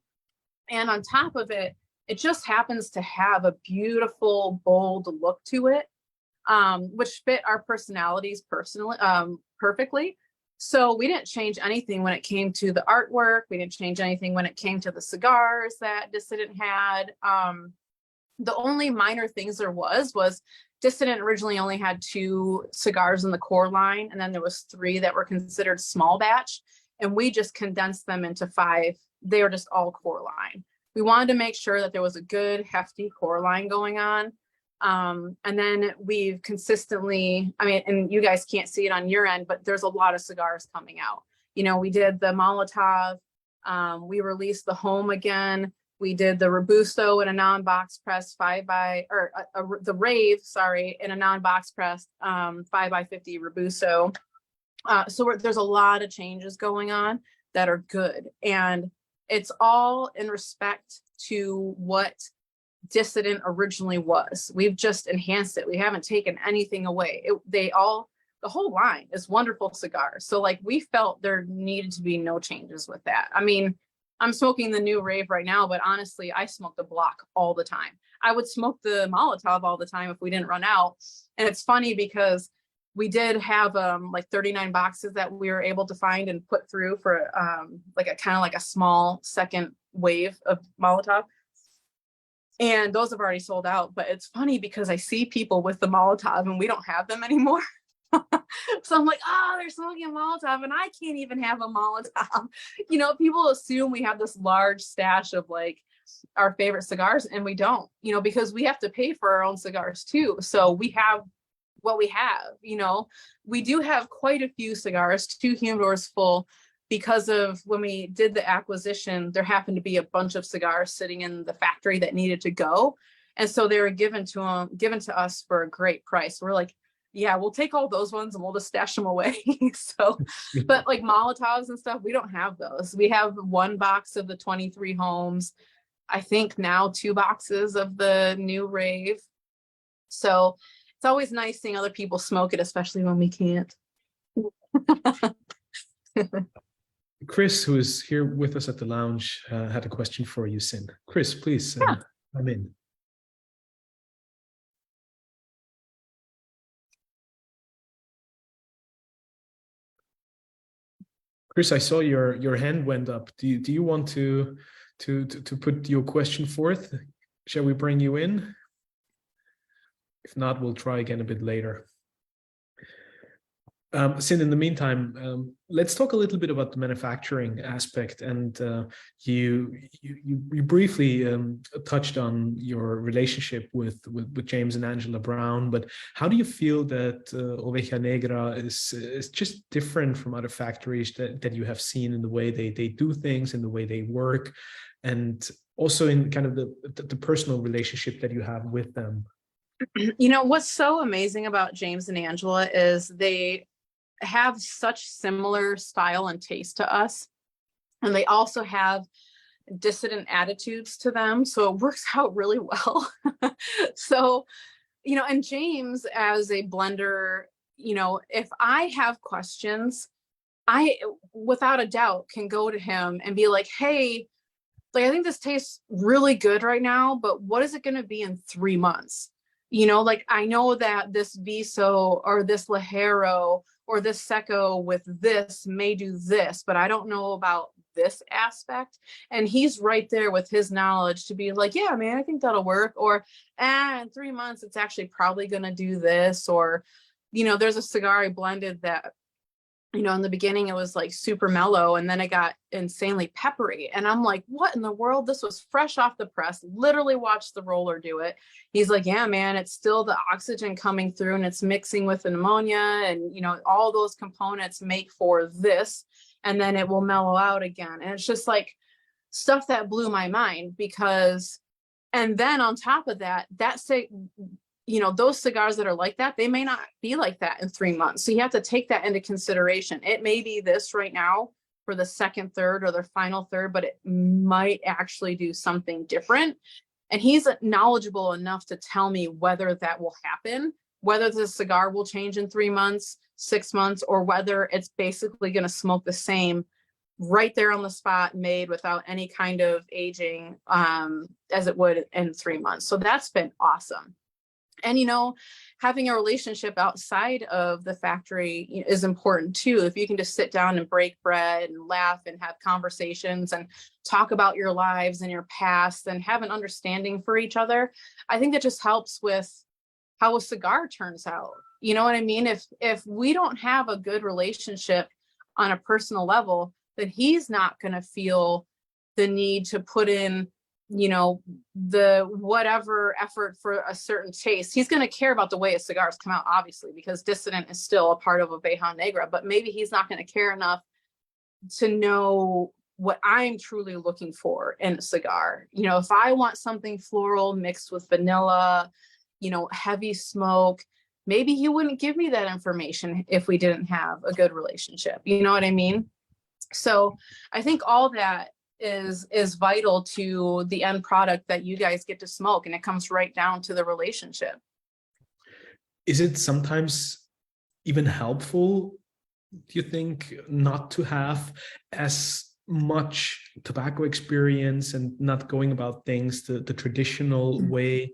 And on top of it, it just happens to have a beautiful, bold look to it, which fit our personalities perfectly. So we didn't change anything when it came to the artwork. We didn't change anything when it came to the cigars that Dissident had. The only minor things there was Dissident originally only had 2 cigars in the core line, and then there was 3 that were considered small batch, and we just condensed them into 5. They were just all core line. We wanted to make sure that there was a good, hefty core line going on. And then we've consistently, and you guys can't see it on your end, but there's a lot of cigars coming out. You know, we did the Molotov, we released the Home again. We did the Robusto in a non-box press the Rave, in a non-box press 5x50 Robusto. So there's a lot of changes going on that are good. And it's all in respect to what Dissident originally was. We've just enhanced it. We haven't taken anything away. The whole line is wonderful cigars. So like, we felt there needed to be no changes with that. I mean, I'm smoking the new Rave right now, but honestly, I smoke the block all the time. I would smoke the Molotov all the time if we didn't run out. And it's funny because we did have like 39 boxes that we were able to find and put through for like a small second wave of Molotov. And those have already sold out. But it's funny because I see people with the Molotov and we don't have them anymore. So I'm like, oh, they're smoking a Molotov and I can't even have a Molotov. You know, people assume we have this large stash of like our favorite cigars, and we don't, you know, because we have to pay for our own cigars too. So we have what we have. You know, we do have quite a few cigars, 2 humidors full, because of when we did the acquisition, there happened to be a bunch of cigars sitting in the factory that needed to go. And so they were given to us for a great price. We're like, yeah, we'll take all those ones and we'll just stash them away. So, but like Molotovs and stuff, we don't have those. We have 1 box of the 23 Homes. I think now 2 boxes of the new Rave. So it's always nice seeing other people smoke it, especially when we can't. Chris, who is here with us at the lounge, had a question for you, Cynn. Chris, please, come in. Chris, I saw your hand went up. Do you want to put your question forth? Shall we bring you in? If not, we'll try again a bit later. Cynn, in the meantime, let's talk a little bit about the manufacturing aspect. And you briefly touched on your relationship with James and Angela Brown, but how do you feel that Oveja Negra is just different from other factories that you have seen in the way they do things, in the way they work, and also in kind of the personal relationship that you have with them? You know, what's so amazing about James and Angela is they have such similar style and taste to us, and they also have dissident attitudes to them, so it works out really well. So, you know, and James as a blender, if I have questions, I, without a doubt, can go to him and be like, hey, like, I think this tastes really good right now, but what is it going to be in 3 months? Like, I know that this Viso or this Ligero or this Seco with this may do this, but I don't know about this aspect. And he's right there with his knowledge to be like, yeah, man, I think that'll work. Or, in 3 months, it's actually probably going to do this. Or, there's a cigar I blended that, in the beginning, it was like super mellow, and then it got insanely peppery. And I'm like, what in the world? This was fresh off the press, literally watched the roller do it. He's like, yeah, man, it's still the oxygen coming through and it's mixing with the ammonia. And, all those components make for this, and then it will mellow out again. And it's just like stuff that blew my mind because, and then on top of that, those cigars that are like that, they may not be like that in 3 months. So you have to take that into consideration. It may be this right now for the second third or the final third, but it might actually do something different. And he's knowledgeable enough to tell me whether that will happen, whether the cigar will change in 3 months, 6 months, or whether it's basically going to smoke the same right there on the spot, made without any kind of aging as it would in 3 months. So that's been awesome. And, having a relationship outside of the factory is important too. If you can just sit down and break bread and laugh and have conversations and talk about your lives and your past and have an understanding for each other, I think that just helps with how a cigar turns out. You know what I mean? If we don't have a good relationship on a personal level, then he's not going to feel the need to put in the whatever effort for a certain taste. He's going to care about the way his cigars come out, obviously, because Dissident is still a part of Oveja Negra, but maybe he's not going to care enough to know what I'm truly looking for in a cigar. If I want something floral mixed with vanilla, heavy smoke, maybe he wouldn't give me that information if we didn't have a good relationship. You know what I mean? So I think all that is vital to the end product that you guys get to smoke, and it comes right down to the relationship. Is it sometimes even helpful, do you think, not to have as much tobacco experience and not going about things the traditional way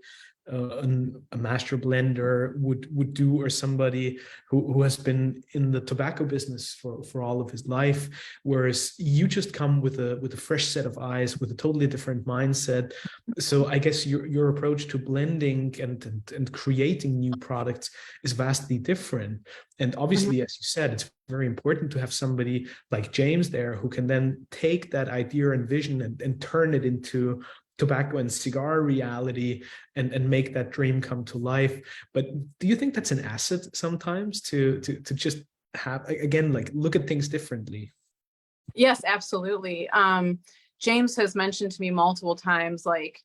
a master blender would do, or somebody who has been in the tobacco business for all of his life, whereas you just come with a fresh set of eyes, with a totally different mindset? So I guess your approach to blending and creating new products is vastly different. And obviously, as you said, it's very important to have somebody like James there who can then take that idea and vision and turn it into tobacco and cigar reality and make that dream come to life. But do you think that's an asset sometimes to just have, again, like, look at things differently? Yes, absolutely. James has mentioned to me multiple times, like,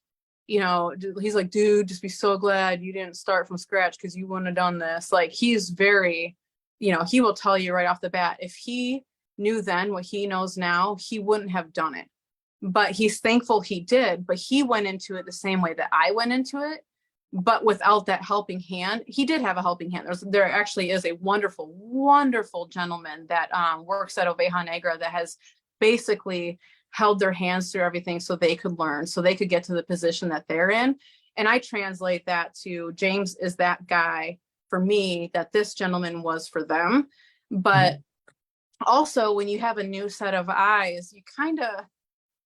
he's like, dude, just be so glad you didn't start from scratch because you wouldn't have done this. Like, he's very, he will tell you right off the bat, if he knew then what he knows now, he wouldn't have done it. But he's thankful he did, but he went into it the same way that I went into it, but without that helping hand. He did have a helping hand. There actually is a wonderful, wonderful gentleman that works at Oveja Negra that has basically held their hands through everything so they could learn, so they could get to the position that they're in. And I translate that to James is that guy for me that this gentleman was for them. But also, when you have a new set of eyes, you kind of,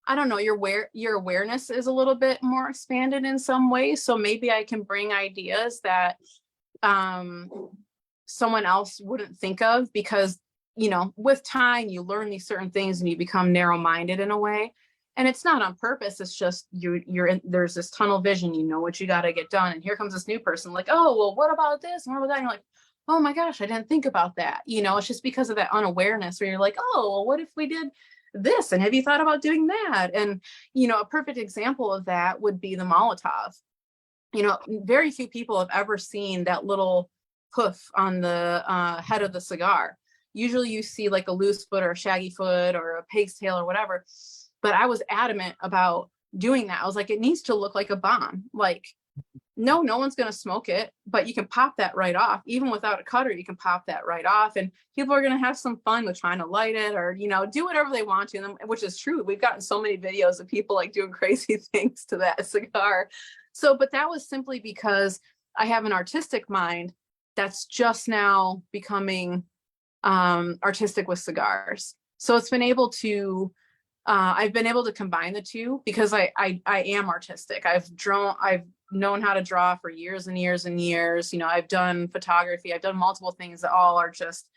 I don't know, your awareness is a little bit more expanded in some ways. So maybe I can bring ideas that someone else wouldn't think of, because, with time you learn these certain things and you become narrow-minded in a way. And it's not on purpose. It's just there's this tunnel vision, what you got to get done. And here comes this new person like, oh, well, what about this? And what about that? And you're like, oh my gosh, I didn't think about that. It's just because of that unawareness where you're like, oh, well, what if we did this, and have you thought about doing that? And a perfect example of that would be the Molotov. Very few people have ever seen that little hoof on the head of the cigar. Usually you see like a loose foot or a shaggy foot or a pig's tail or whatever, but I was adamant about doing that. I was like, it needs to look like a bomb. Like, no one's going to smoke it, but you can pop that right off. Even without a cutter, you can pop that right off. And people are going to have some fun with trying to light it, or, do whatever they want to, which is true. We've gotten so many videos of people like doing crazy things to that cigar. So, but that was simply because I have an artistic mind that's just now becoming artistic with cigars. So it's been able to, I've been able to combine the two because I am artistic. I've known how to draw for years and years and years. I've done photography. I've done multiple things that all are just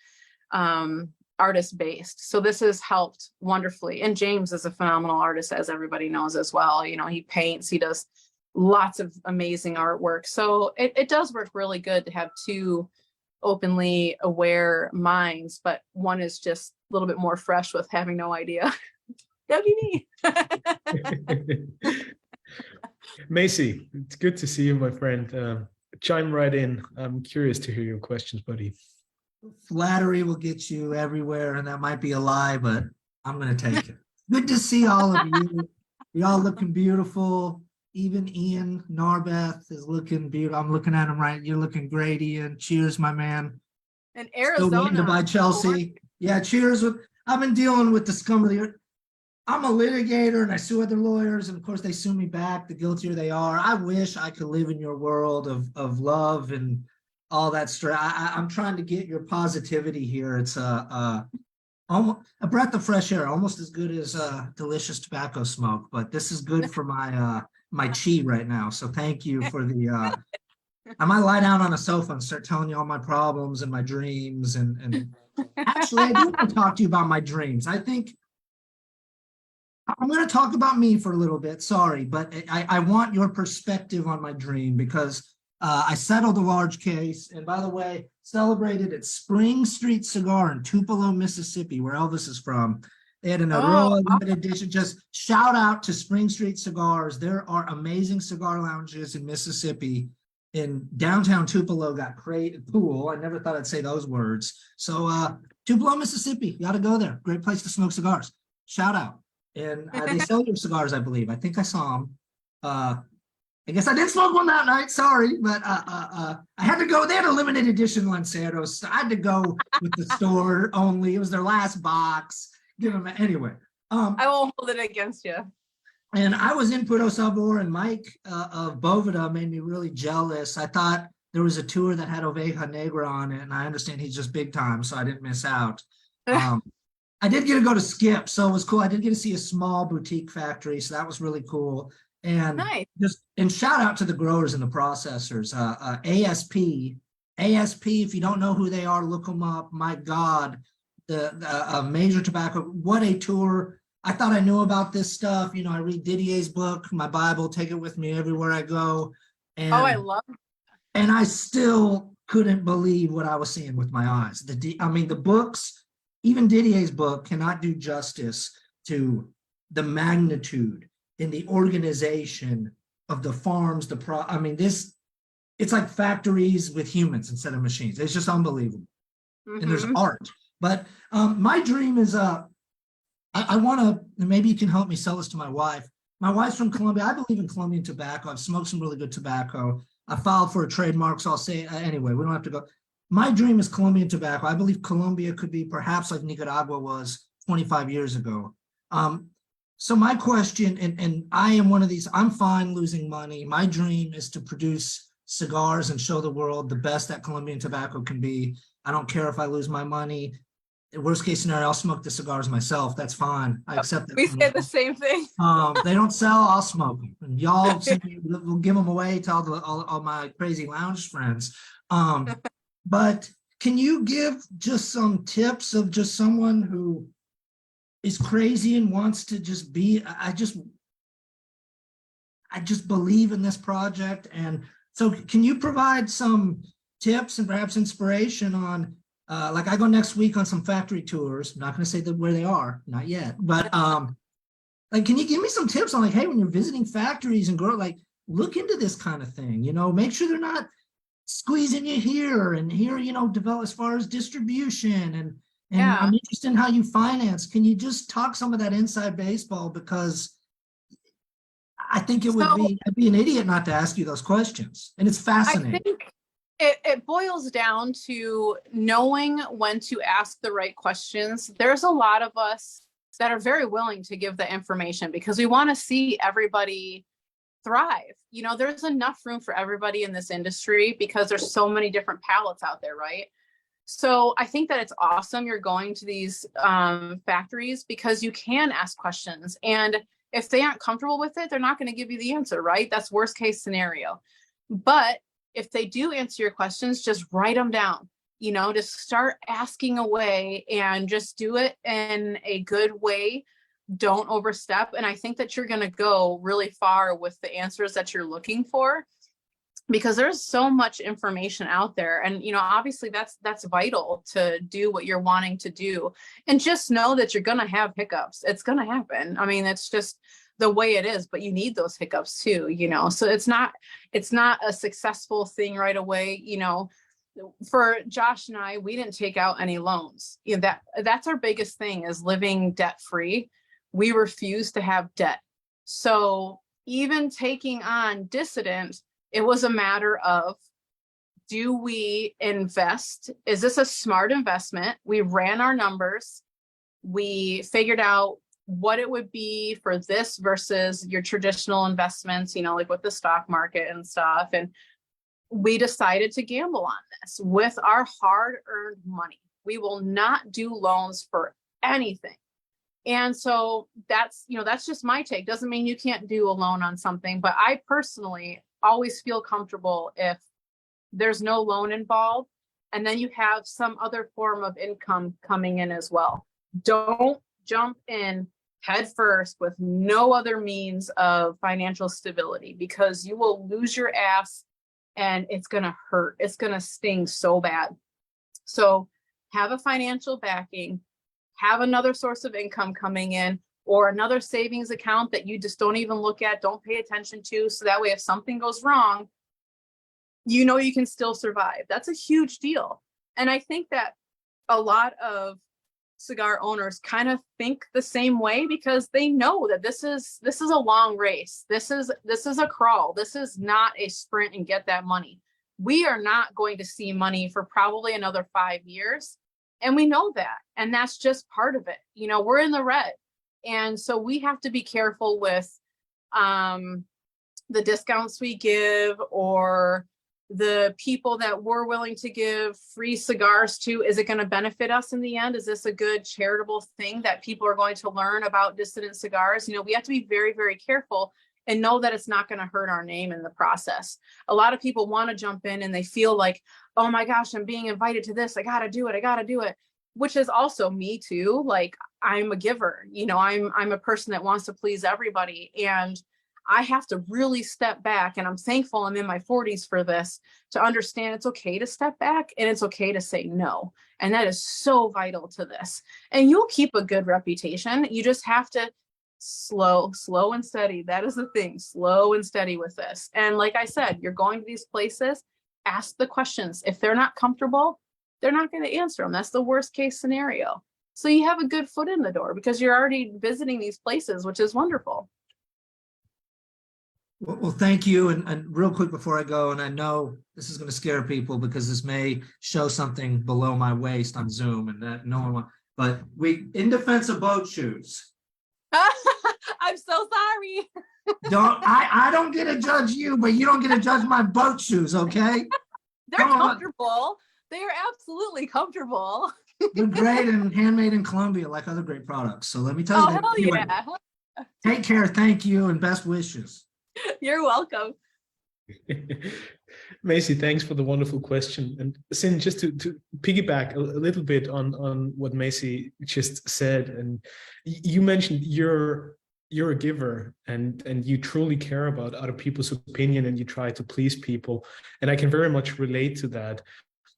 artist based. So this has helped wonderfully. And James is a phenomenal artist, as everybody knows as well. He paints, he does lots of amazing artwork. So it does work really good to have two openly aware minds, but one is just a little bit more fresh with having no idea. That'd be me. Macy, it's good to see you, my friend. Chime right in. I'm curious to hear your questions, buddy. Flattery will get you everywhere, and that might be a lie, but I'm going to take it. Good to see all of you. Y'all looking beautiful. Even Ian Narbeth is looking beautiful. I'm looking at him right. You're looking great, Ian. Cheers, my man. And Arizona. Still waiting to buy Chelsea. Yeah, cheers. I've been dealing with the scum of the earth. I'm a litigator and I sue other lawyers, and of course they sue me back. The guiltier they are. I wish I could live in your world of love and all that stress. I'm trying to get your positivity here. It's almost a breath of fresh air, almost as good as delicious tobacco smoke. But this is good for my my chi right now. So thank you for the. I might lie down on a sofa and start telling you all my problems and my dreams. And actually, I do want to talk to you about my dreams. I think. I'm going to talk about me for a little bit, sorry, but I want your perspective on my dream because I settled a large case, and by the way, celebrated at Spring Street Cigar in Tupelo, Mississippi, where Elvis is from. They had an Aurora limited edition. Just shout out to Spring Street Cigars. There are amazing cigar lounges in Mississippi. In downtown Tupelo got cool. I never thought I'd say those words. So Tupelo, Mississippi, you got to go there. Great place to smoke cigars. Shout out. And they sell your cigars, I believe. I think I saw them. I guess I didn't smoke one that night. Sorry, but I had to go. They had a limited edition Lanceros. So I had to go with the store only. It was their last box. Give them anyway. I won't hold it against you. And I was in Puerto Sabor, and Mike of Boveda made me really jealous. I thought there was a tour that had Oveja Negra on it, and I understand he's just big time, so I didn't miss out. I did get to go to Skip, so it was cool. I did get to see a small boutique factory, so that was really cool. And nice. And shout out to the growers and the processors. ASP, if you don't know who they are, look them up. My God, the major tobacco. What a tour! I thought I knew about this stuff. I read Didier's book, my Bible, take it with me everywhere I go. And, I love it. And I still couldn't believe what I was seeing with my eyes. The books. Even Didier's book cannot do justice to the magnitude in the organization of the farms. It's like factories with humans instead of machines. It's just unbelievable. Mm-hmm. And there's art. But my dream is, I want to, maybe you can help me sell this to my wife. My wife's from Colombia. I believe in Colombian tobacco. I've smoked some really good tobacco. I filed for a trademark, so I'll say, anyway, we don't have to go. My dream is Colombian tobacco. I believe Colombia could be perhaps like Nicaragua was 25 years ago. So my question, and I am one of these, I'm fine losing money. My dream is to produce cigars and show the world the best that Colombian tobacco can be. I don't care if I lose my money. Worst case scenario, I'll smoke the cigars myself. That's fine. I accept that. We said the same thing. They don't sell, I'll smoke them. And y'all will give them away to all my crazy lounge friends. But can you give just some tips of just someone who is crazy and wants to just be, I just believe in this project. And so can you provide some tips and perhaps inspiration on, like I go next week on some factory tours. I'm not going to say where they are, not yet, but like, can you give me some tips on like, hey, when you're visiting factories and grow, like look into this kind of thing, make sure they're not squeezing you here and here, develop as far as distribution and yeah. I'm interested in how you finance. Can you just talk some of that inside baseball? Because I think it would So be, I'd be an idiot not to ask you those questions. And it's I fascinating. think it boils down to knowing when to ask the right questions. There's a lot of us that are very willing to give the information because we want to see everybody thrive. You know, there's enough room for everybody in this industry because there's so many different palettes out there, right? So I think that it's awesome you're going to these factories because you can ask questions. And if they aren't comfortable with it, they're not going to give you the answer, right? That's worst case scenario. But if they do answer your questions, just write them down, you know, just start asking away and just do it in a good way. Don't overstep. And I think that you're going to go really far with the answers that you're looking for because there's so much information out there. And, you know, obviously that's vital to do what you're wanting to do. And just know that you're going to have hiccups. It's going to happen. I mean, it's just the way it is, but you need those hiccups too, you know, so it's not a successful thing right away. You know, for Josh and I, we didn't take out any loans. You know, that's our biggest thing is living debt free. We refuse to have debt. So even taking on Dissident, it was a matter of, do we invest? Is this a smart investment? We ran our numbers. We figured out what it would be for this versus your traditional investments, you know, like with the stock market and stuff. And we decided to gamble on this with our hard-earned money. We will not do loans for anything. And so that's, you know, that's just my take. Doesn't mean you can't do a loan on something, but I personally always feel comfortable if there's no loan involved and then you have some other form of income coming in as well. Don't jump in head first with no other means of financial stability because you will lose your ass and it's going to hurt. It's going to sting so bad. So have a financial backing, have another source of income coming in or another savings account that you just don't even look at, don't pay attention to. So that way, if something goes wrong, you know, you can still survive. That's a huge deal. And I think that a lot of cigar owners kind of think the same way because they know that this is a long race. This is a crawl. This is not a sprint and get that money. We are not going to see money for probably another 5 years. And we know that. And that's just part of it. You know, we're in the red. And so we have to be careful with the discounts we give or the people that we're willing to give free cigars to. Is it going to benefit us in the end? Is this a good charitable thing that people are going to learn about Dissident Cigars? You know, we have to be very, very careful and know that it's not going to hurt our name in the process. A lot of people want to jump in and they feel like, oh my gosh, I'm being invited to this. I got to do it, which is also me too. Like I'm a giver, you know, I'm a person that wants to please everybody. And I have to really step back, and I'm thankful I'm in my 40s for this to understand it's okay to step back and it's okay to say no. And that is so vital to this. And you'll keep a good reputation. You just have to slow and steady. That is the thing, slow and steady with this. And like I said, you're going to these places, ask the questions. If they're not comfortable, they're not going to answer them. That's the worst case scenario. So you have a good foot in the door because you're already visiting these places, which is wonderful. Well, thank you. And real quick before I go, and I know this is going to scare people because this may show something below my waist on Zoom and that no one wants, but in defense of boat shoes. I'm so sorry. I don't get to judge you, but you don't get to judge my boat shoes, okay? They're comfortable. They are absolutely comfortable. They're great and handmade in Colombia, like other great products. So let me tell you. Oh, hell yeah. Take care. Thank you and best wishes. You're welcome. Macy, thanks for the wonderful question. And Cynn, just to piggyback a little bit on what Macy just said, and you mentioned you're a giver and you truly care about other people's opinion and you try to please people. And I can very much relate to that.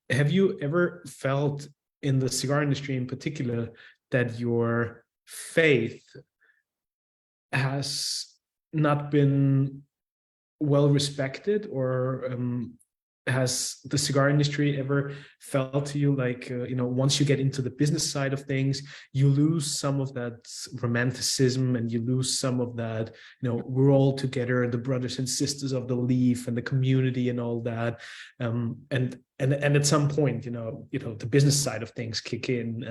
Have you ever felt in the cigar industry in particular that your faith has not been well respected or has the cigar industry ever felt to you like, once you get into the business side of things, you lose some of that romanticism and you lose some of that, we're all together, the brothers and sisters of the leaf and the community and all that. And at some point, the business side of things kick in,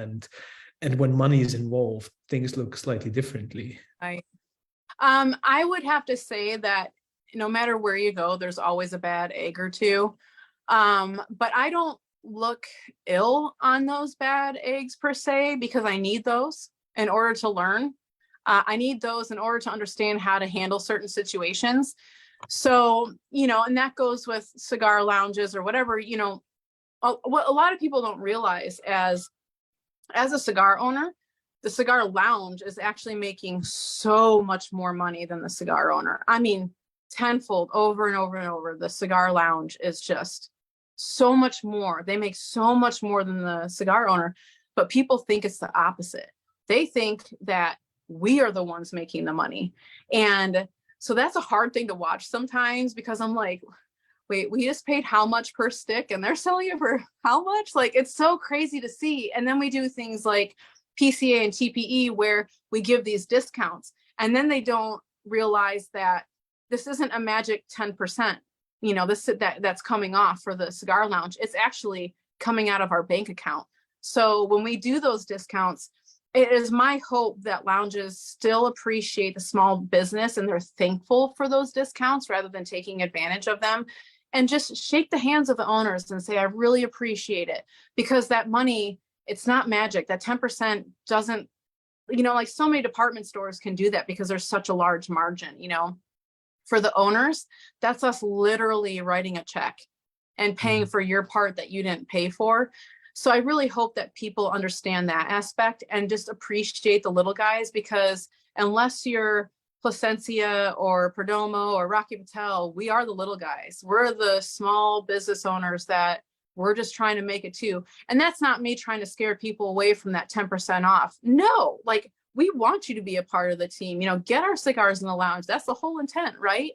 and when money is involved, things look slightly differently. I would have to say that no matter where you go, there's always a bad egg or two. But I don't look ill on those bad eggs per se, because I need those in order to learn. I need those in order to understand how to handle certain situations. So, and that goes with cigar lounges or whatever, what a lot of people don't realize as a cigar owner, the cigar lounge is actually making so much more money than the cigar owner. I mean, tenfold over and over and over. The cigar lounge is just so much more. They make so much more than the cigar owner, but people think it's the opposite. They think that we are the ones making the money. And so that's a hard thing to watch sometimes, because I'm like, wait, we just paid how much per stick and they're selling it for how much? Like, it's so crazy to see. And then we do things like PCA and TPE where we give these discounts, and then they don't realize that this isn't a magic 10%, that's coming off for the cigar lounge. It's actually coming out of our bank account. So when we do those discounts, it is my hope that lounges still appreciate the small business and they're thankful for those discounts rather than taking advantage of them, and just shake the hands of the owners and say, I really appreciate it, because that money, it's not magic. That 10% doesn't, like so many department stores can do that because there's such a large margin, for the owners, that's us literally writing a check and paying for your part that you didn't pay for. So I really hope that people understand that aspect and just appreciate the little guys, because unless you're Placencia or Perdomo or Rocky Patel, we are the little guys. We're the small business owners that we're just trying to make it too. And that's not me trying to scare people away from that 10% off. No, like, we want you to be a part of the team, get our cigars in the lounge. That's the whole intent, right?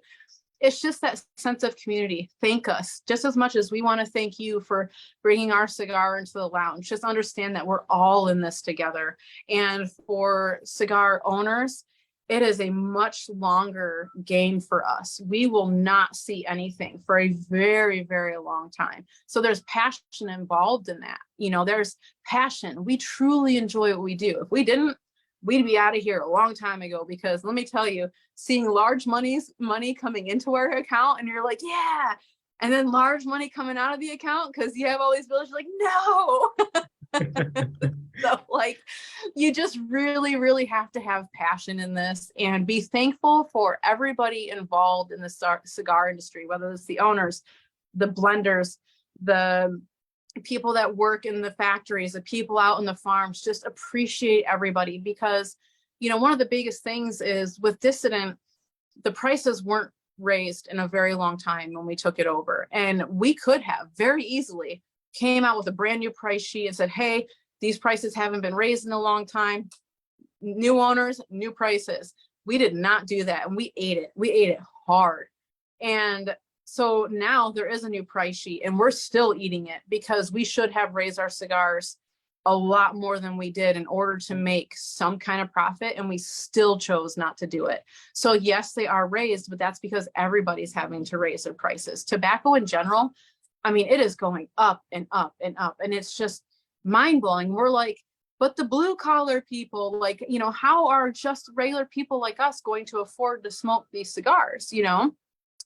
It's just that sense of community. Thank us just as much as we want to thank you for bringing our cigar into the lounge. Just understand that we're all in this together. And for cigar owners, it is a much longer game for us. We will not see anything for a very, very long time. So there's passion involved in that. There's passion. We truly enjoy what we do. If we didn't, we'd be out of here a long time ago, because let me tell you, seeing large money coming into our account and you're like, yeah, and then large money coming out of the account because you have all these bills, you're like, no. So like, you just really, really have to have passion in this and be thankful for everybody involved in the cigar industry, whether it's the owners, the blenders, the people that work in the factories, the people out in the farms. Just appreciate everybody, because one of the biggest things is with Dissident, the prices weren't raised in a very long time when we took it over, and we could have very easily came out with a brand new price sheet and said, hey, these prices haven't been raised in a long time, new owners, new prices. We did not do that, and we ate it hard. And so now there is a new price sheet, and we're still eating it, because we should have raised our cigars a lot more than we did in order to make some kind of profit, and we still chose not to do it. So yes, they are raised, but that's because everybody's having to raise their prices. Tobacco in general, I mean, it is going up and up and up, and it's just mind-blowing. We're like, but the blue collar people, like, how are just regular people like us going to afford to smoke these cigars,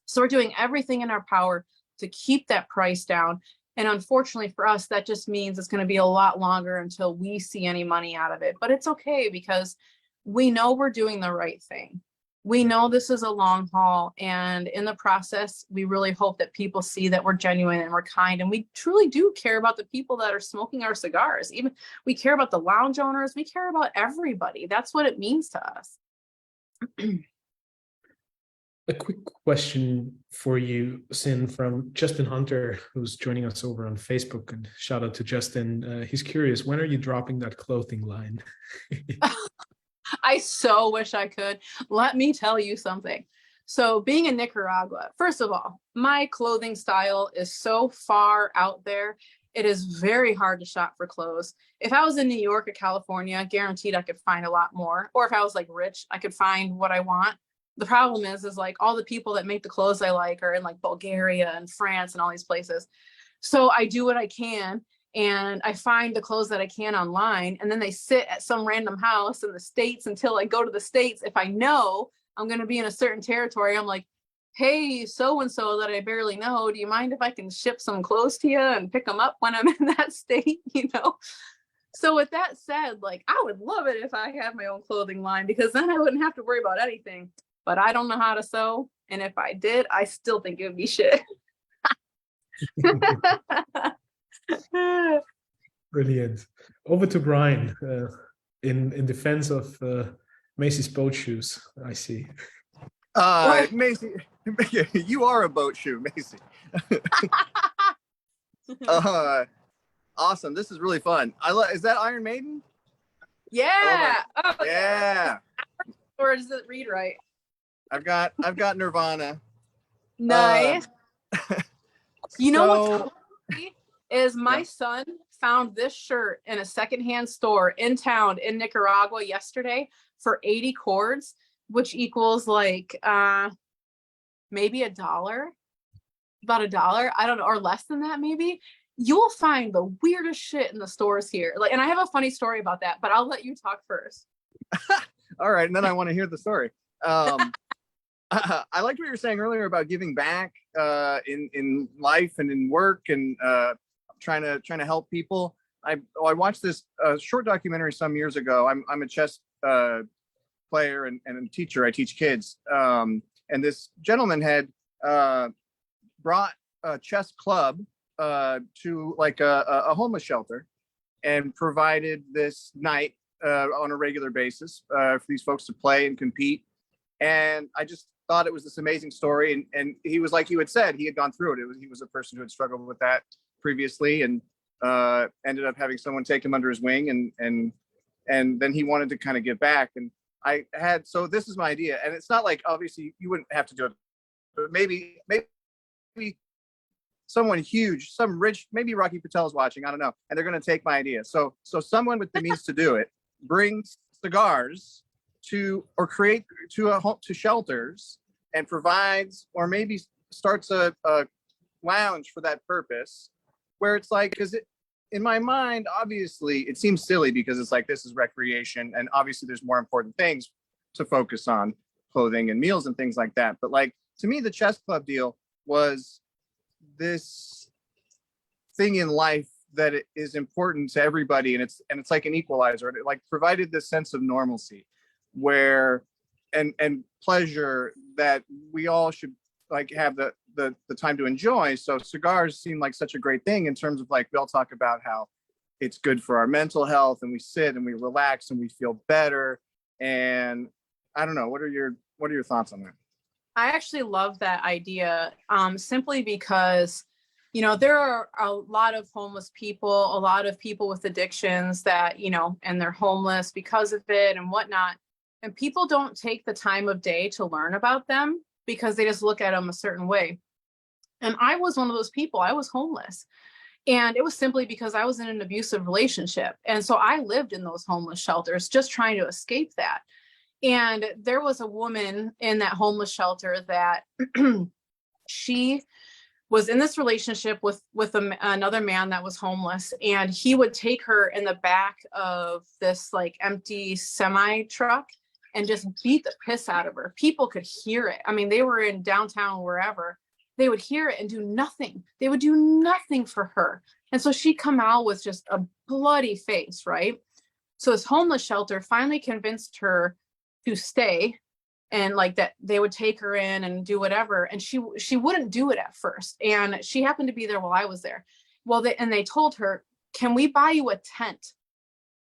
So we're doing everything in our power to keep that price down. And unfortunately for us, that just means it's going to be a lot longer until we see any money out of it. But it's okay, because we know we're doing the right thing. We know this is a long haul. And in the process, we really hope that people see that we're genuine and we're kind. And we truly do care about the people that are smoking our cigars. Even we care about the lounge owners. We care about everybody. That's what it means to us. A quick question for you, Cynn, from Justin Hunter, who's joining us over on Facebook. And shout out to Justin. He's curious, when are you dropping that clothing line? I so wish I could. Let me tell you something. So being in Nicaragua, first of all, my clothing style is so far out there. It is very hard to shop for clothes. If I was in New York or California, guaranteed I could find a lot more. Or if I was like rich, I could find what I want. The problem is like all the people that make the clothes I like are in like Bulgaria and France and all these places. So I do what I can and I find the clothes that I can online, and then they sit at some random house in the States until I go to the States. If I know I'm going to be in a certain territory, I'm like, hey, so-and-so that I barely know, do you mind if I can ship some clothes to you and pick them up when I'm in that state, you know? So with that said, like, I would love it if I had my own clothing line, because then I wouldn't have to worry about anything. But I don't know how to sew. And if I did, I still think it would be shit. Brilliant. Over to Brian in defense of Macy's boat shoes, I see. Macy, you are a boat shoe, Macy. Awesome. This is really fun. Is that Iron Maiden? Yeah. Oh, yeah. Or does it read right? I've got Nirvana. Nice. You know so, what's crazy is my son found this shirt in a secondhand store in town in Nicaragua yesterday for 80 cords, which equals like maybe $1, about $1. I don't know, or less than that maybe. You'll find the weirdest shit in the stores here. Like, and I have a funny story about that, but I'll let you talk first. All right, and then I want to hear the story. I liked what you were saying earlier about giving back in life and in work and trying to help people. I watched this short documentary some years ago. I'm a chess player and a teacher. I teach kids. And this gentleman had brought a chess club to like a homeless shelter and provided this night on a regular basis for these folks to play and compete. And I just thought it was this amazing story. And he was, like you had said, he had gone through it. He was a person who had struggled with that previously and ended up having someone take him under his wing. And then he wanted to kind of give back. And so this is my idea. And it's not like, obviously you wouldn't have to do it, but maybe someone huge, some rich, maybe Rocky Patel is watching, I don't know. And they're going to take my idea. So someone with the means to do it brings cigars to shelters and provides, or maybe starts a lounge for that purpose, where it's like, because in my mind, obviously it seems silly because it's like, this is recreation. And obviously there's more important things to focus on, clothing and meals and things like that. But like, to me, the chess club deal was this thing in life that it is important to everybody, and it's like an equalizer. It like provided this sense of normalcy where and pleasure that we all should like have the time to enjoy. So cigars seem like such a great thing in terms of like, we all talk about how it's good for our mental health and we sit and we relax and we feel better. And I don't know, what are your thoughts on that? I actually love that idea, simply because, you know, there are a lot of homeless people, a lot of people with addictions that, you know, and they're homeless because of it and whatnot. And people don't take the time of day to learn about them because they just look at them a certain way. And I was one of those people. I was homeless. And it was simply because I was in an abusive relationship. And so I lived in those homeless shelters, just trying to escape that. And there was a woman in that homeless shelter that she was in this relationship with another man that was homeless, and he would take her in the back of this like empty semi truck and just beat the piss out of her. People could hear it. I mean, they were in downtown, wherever. They would hear it and do nothing. They would do nothing for her. And so she'd come out with just a bloody face, right? So this homeless shelter finally convinced her to stay, and like that they would take her in and do whatever. And she wouldn't do it at first. And she happened to be there while I was there. Well, they told her, can we buy you a tent?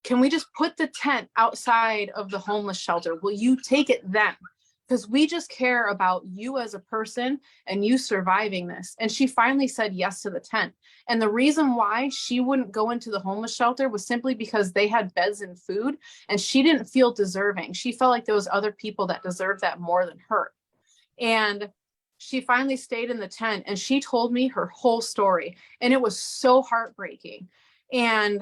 Can we just put the tent outside of the homeless shelter? Will you take it then? Because we just care about you as a person and you surviving this. And she finally said yes to the tent. And the reason why she wouldn't go into the homeless shelter was simply because they had beds and food, and she didn't feel deserving. She felt like there was other people that deserved that more than her. And she finally stayed in the tent and she told me her whole story. And it was so heartbreaking. And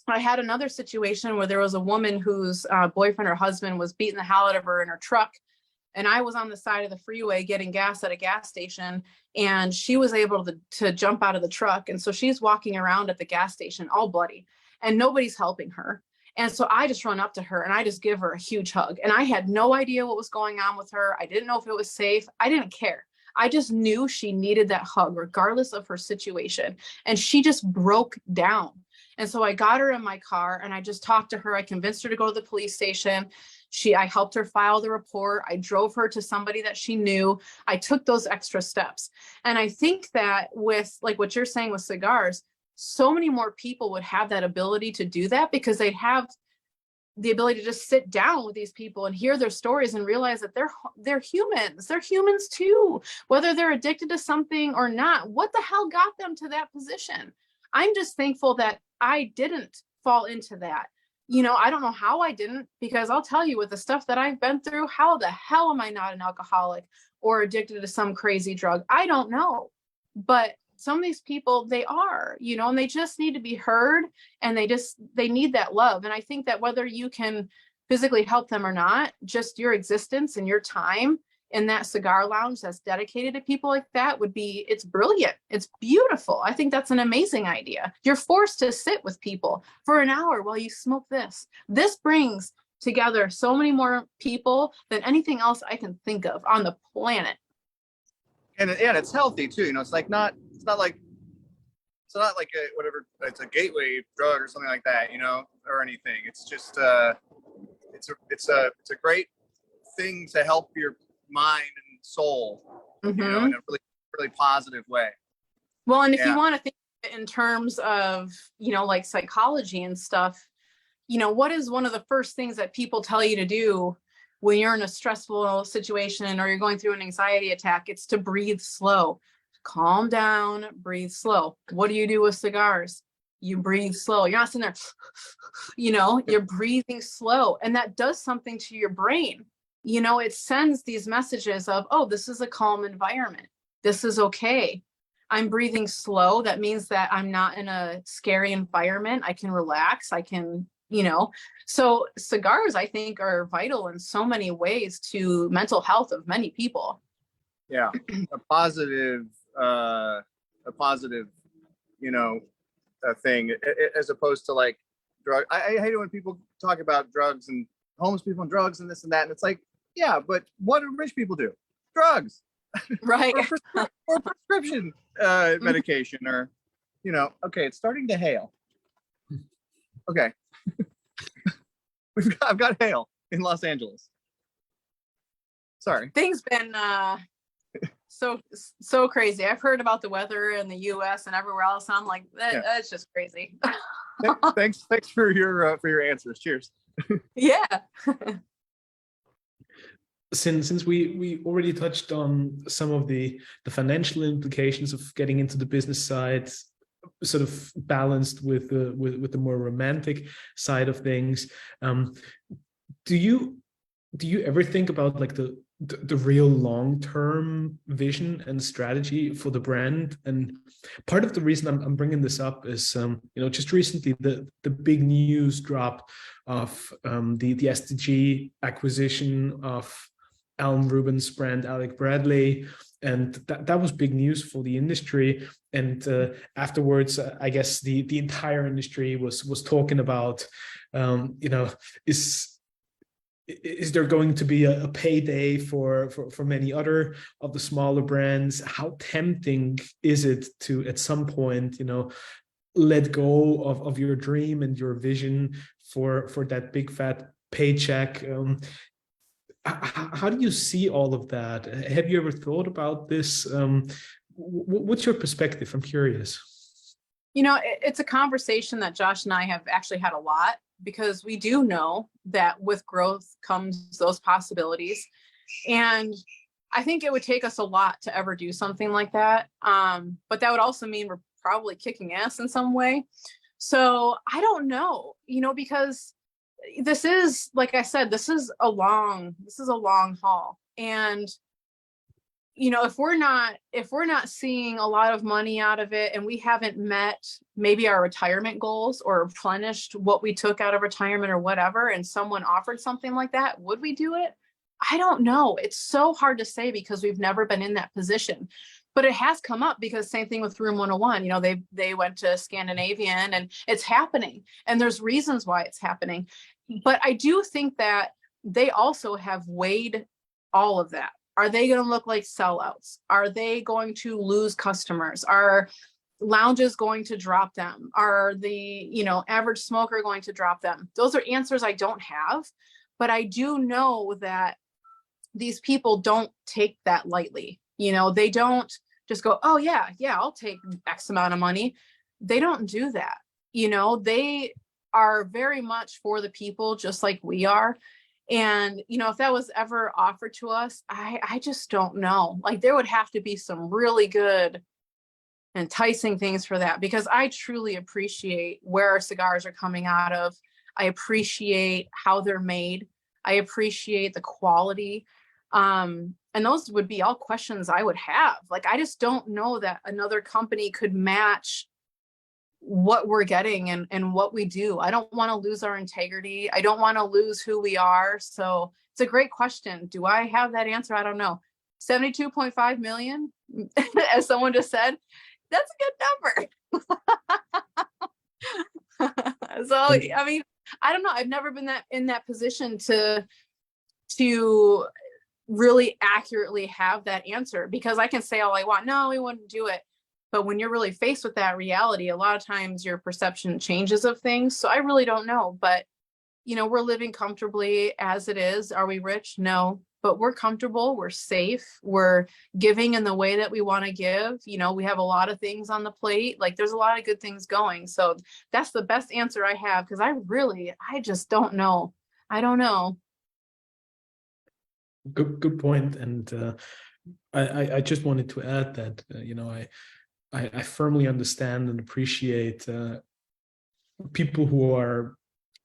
I had another situation where there was a woman whose boyfriend or husband was beating the hell out of her in her truck. And I was on the side of the freeway getting gas at a gas station, and she was able to jump out of the truck. And so she's walking around at the gas station all bloody and nobody's helping her. And so I just run up to her and I just give her a huge hug. And I had no idea what was going on with her. I didn't know if it was safe. I didn't care. I just knew she needed that hug regardless of her situation. And she just broke down. And so I got her in my car and I just talked to her. I convinced her to go to the police station. I helped her file the report. I drove her to somebody that she knew. I took those extra steps. And I think that with like what you're saying with cigars, so many more people would have that ability to do that because they'd have the ability to just sit down with these people and hear their stories and realize that they're humans. They're humans too, whether they're addicted to something or not. What the hell got them to that position? I'm just thankful that I didn't fall into that. You know, I don't know how I didn't, because I'll tell you with the stuff that I've been through, how the hell am I not an alcoholic or addicted to some crazy drug? I don't know. But some of these people, they are, you know, and they just need to be heard, and they need that love. And I think that whether you can physically help them or not, just your existence and your time in that cigar lounge that's dedicated to people like that it's brilliant. It's beautiful. I think that's an amazing idea. You're forced to sit with people for an hour while you smoke this. This brings together so many more people than anything else I can think of on the planet. And it's healthy too. You know, it's not like it's a gateway drug or something like that, you know, or anything. It's just it's a great thing to help your mind and soul, you know, in a really, really positive way. Well, and if you want to think in terms of, you know, like psychology and stuff, you know, what is one of the first things that people tell you to do when you're in a stressful situation or you're going through an anxiety attack? It's to breathe slow. Calm down, breathe slow. What do you do with cigars? You breathe slow. You're not sitting there, you know, you're breathing slow. And that does something to your brain. You know, it sends these messages of, oh, this is a calm environment. This is okay. I'm breathing slow. That means that I'm not in a scary environment. I can relax. I can, you know, so cigars, I think, are vital in so many ways to mental health of many people. Yeah. A positive, you know, thing, as opposed to like drug. I hate it when people talk about drugs and homeless people and drugs and this and that. And it's like, yeah, but what do rich people do? Drugs. Right. or prescription medication, or, you know, okay, it's starting to hail. Okay. I've got hail in Los Angeles. Sorry. Things been so crazy. I've heard about the weather in the US and everywhere else. And I'm like, that's just crazy. Thanks for your answers. Cheers. Yeah. Since we already touched on some of the financial implications of getting into the business side, sort of balanced with the more romantic side of things, do you ever think about like the real long-term vision and strategy for the brand? And part of the reason I'm bringing this up is, you know, just recently the big news drop of the SDG acquisition of Alan Rubin's brand Alec Bradley, and that was big news for the industry. And afterwards, I guess the entire industry was talking about, you know, is there going to be a payday for many other of the smaller brands? How tempting is it to, at some point, you know, let go of your dream and your vision for that big fat paycheck? How do you see all of that? Have you ever thought about this? What's your perspective? I'm curious. You know, it's a conversation that Josh and I have actually had a lot, because we do know that with growth comes those possibilities. And I think it would take us a lot to ever do something like that. But that would also mean we're probably kicking ass in some way. So I don't know, you know, because this is, like I said, this is a long haul. And if we're not seeing a lot of money out of it, and we haven't met maybe our retirement goals or replenished what we took out of retirement or whatever, and someone offered something like that, would we do it? I don't know. It's so hard to say because we've never been in that position. But it has come up because same thing with Room 101. They went to Scandinavian, and it's happening. And there's reasons why it's happening. But I do think that they also have weighed all of that. Are they going to look like sellouts? Are they going to lose customers? Are lounges going to drop them? Are the, average smoker going to drop them? Those are answers I don't have, but I do know that these people don't take that lightly. They don't just go, oh yeah, I'll take X amount of money. They don't do that. They are very much for the people, just like we are. And, if that was ever offered to us, I just don't know. Like, there would have to be some really good, enticing things for that, because I truly appreciate where our cigars are coming out of. I appreciate how they're made. I appreciate the quality. And those would be all questions I would have. Like, I just don't know that another company could match what we're getting and what we do. I don't want to lose our integrity. I don't want to lose who we are. So it's a great question. Do I have that answer? I don't know. 72.5 million, as someone just said, that's a good number. So, I mean, I don't know. I've never been in that position to really accurately have that answer, because I can say all I want. No, we wouldn't do it. But when you're really faced with that reality, a lot of times your perception changes of things. So I really don't know. But, we're living comfortably as it is. Are we rich? No. But we're comfortable. We're safe. We're giving in the way that we want to give. We have a lot of things on the plate. Like, there's a lot of good things going. So that's the best answer I have, because I just don't know. I don't know. Good point. And I just wanted to add that, I firmly understand and appreciate people who are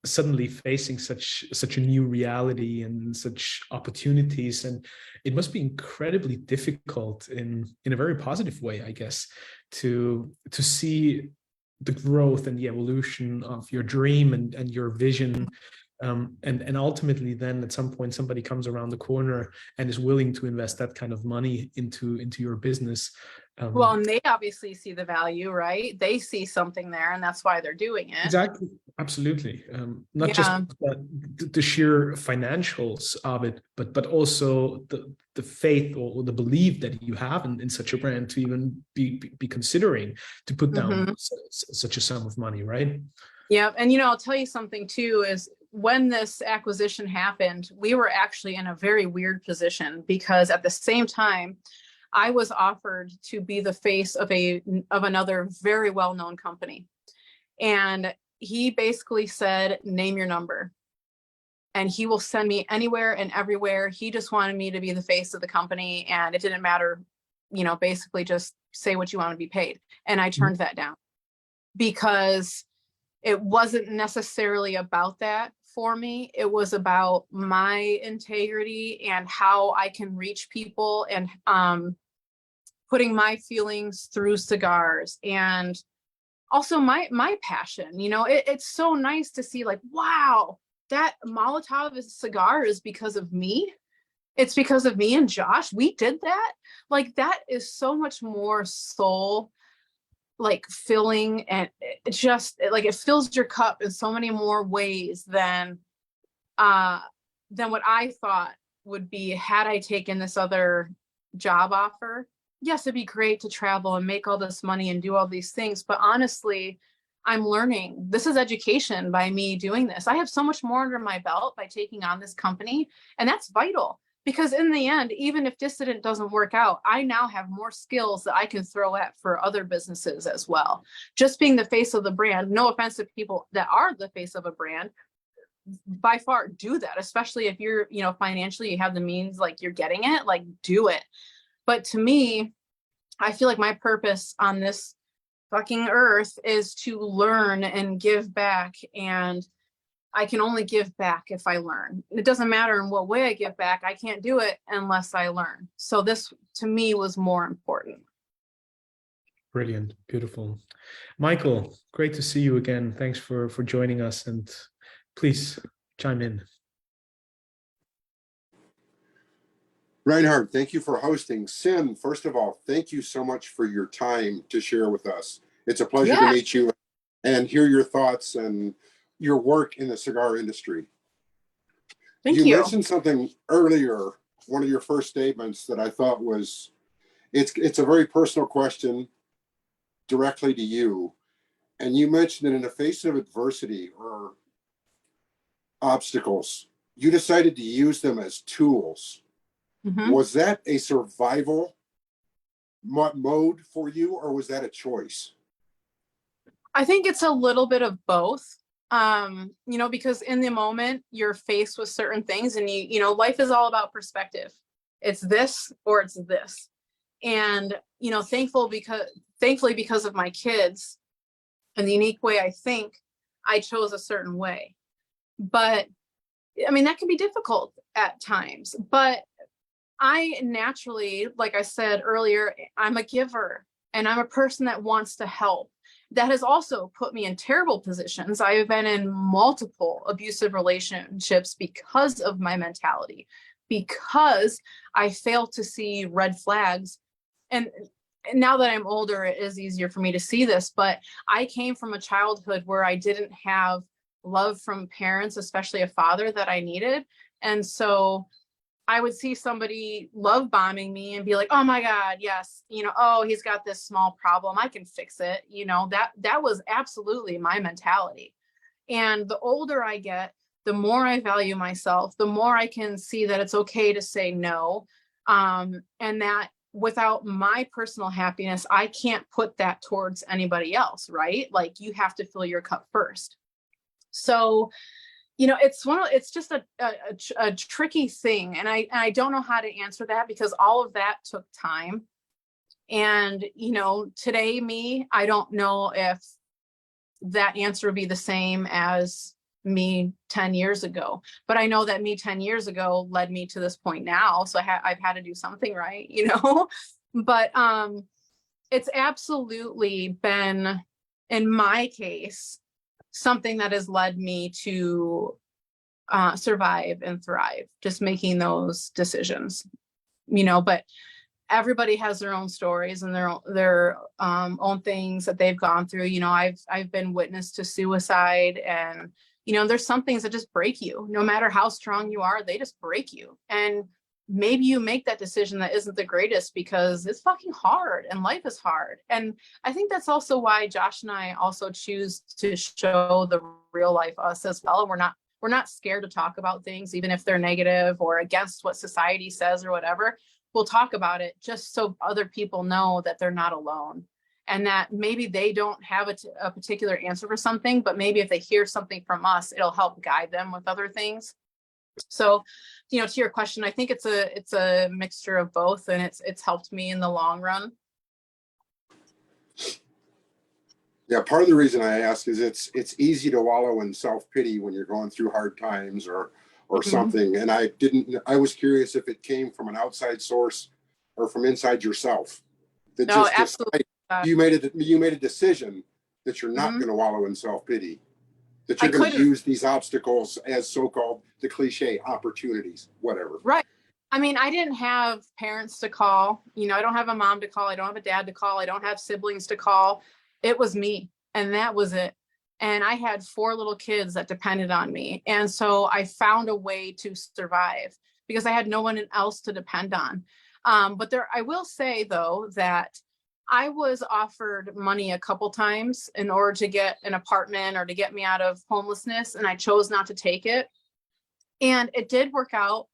suddenly facing such a new reality and such opportunities, and it must be incredibly difficult in a very positive way, I guess, to see the growth and the evolution of your dream and your vision. And ultimately then at some point somebody comes around the corner and is willing to invest that kind of money into your business. Well, and they obviously see the value, right? They see something there, and that's why they're doing it. Exactly. Absolutely. Not just the sheer financials of it, but also the faith or the belief that you have in such a brand to even be considering to put down such a sum of money, right? Yeah. And, I'll tell you something too, is when this acquisition happened, we were actually in a very weird position, because at the same time, I was offered to be the face of another very well-known company. And he basically said, name your number, and he will send me anywhere and everywhere. He just wanted me to be the face of the company, and it didn't matter, basically just say what you want to be paid. And I turned that down, because it wasn't necessarily about that for me. It was about my integrity and how I can reach people, and putting my feelings through cigars, and also my passion. It's so nice to see, like, wow, that Molotov cigar is because of me. It's because of me and Josh. We did that. Like, that is so much more soul, like, filling, and it just, like, it fills your cup in so many more ways than what I thought would be had I taken this other job offer. Yes, it'd be great to travel and make all this money and do all these things, but honestly, I'm learning. This is education by me doing this. I have so much more under my belt by taking on this company, and that's vital, because in the end, even if Dissident doesn't work out, I now have more skills that I can throw at for other businesses as well. Just being the face of the brand, no offense to people that are the face of a brand, by far do that, especially if you're, financially you have the means, like, you're getting it, like, do it. But to me, I feel like my purpose on this fucking earth is to learn and give back. And I can only give back if I learn. It doesn't matter in what way I give back. I can't do it unless I learn. So this to me was more important. Brilliant. Beautiful. Michael, great to see you again. Thanks for joining us, and please chime in. Reinhard, thank you for hosting. Cynn, first of all, thank you so much for your time to share with us. It's a pleasure to meet you and hear your thoughts and your work in the cigar industry. Thank you. You mentioned something earlier, one of your first statements that I thought was, it's a very personal question directly to you. And you mentioned that in the face of adversity or obstacles, you decided to use them as tools. Mm-hmm. Was that a survival mode for you, or was that a choice? I think it's a little bit of both. Because in the moment you're faced with certain things, and life is all about perspective. It's this or it's this. And, thankfully because of my kids and the unique way I think, I chose a certain way. But I mean, that can be difficult at times, but I naturally, like I said earlier, I'm a giver and I'm a person that wants to help. That has also put me in terrible positions. I have been in multiple abusive relationships because of my mentality, because I fail to see red flags. And now that I'm older, it is easier for me to see this, but I came from a childhood where I didn't have love from parents, especially a father that I needed. And so I would see somebody love bombing me and be like, oh my God, yes, oh, he's got this small problem, I can fix it. That was absolutely my mentality. And the older I get, the more I value myself, the more I can see that it's okay to say no. And that without my personal happiness, I can't put that towards anybody else, right? Like, you have to fill your cup first. So it's just a tricky thing. And I don't know how to answer that, because all of that took time. And, today I don't know if that answer would be the same as me 10 years ago, but I know that me 10 years ago led me to this point now. So I've had to do something right, but it's absolutely been, in my case, something that has led me to survive and thrive, just making those decisions, but everybody has their own stories and their own things that they've gone through. I've been witness to suicide, and, there's some things that just break you. No matter how strong you are, they just break you. And maybe you make that decision that isn't the greatest because it's fucking hard and life is hard. And I think that's also why Josh and I also choose to show the real life us as well. And we're not scared to talk about things, even if they're negative or against what society says or whatever. We'll talk about it just so other people know that they're not alone, and that maybe they don't have a particular answer for something, but maybe if they hear something from us, it'll help guide them with other things. So, to your question, I think it's a mixture of both, and it's helped me in the long run. Yeah, part of the reason I ask is it's easy to wallow in self-pity when you're going through hard times or Mm-hmm. something. And I was curious if it came from an outside source or from inside yourself. That No, just absolutely. you made a decision that you're not going to wallow in self-pity, that you're going to use these obstacles as so-called, the cliche, opportunities, whatever. Right. I mean, I didn't have parents to call, I don't have a mom to call. I don't have a dad to call. I don't have siblings to call. It was me, and that was it. And I had 4 little kids that depended on me. And so I found a way to survive because I had no one else to depend on. But I will say though, that I was offered money a couple times in order to get an apartment or to get me out of homelessness, and I chose not to take it. And it did work out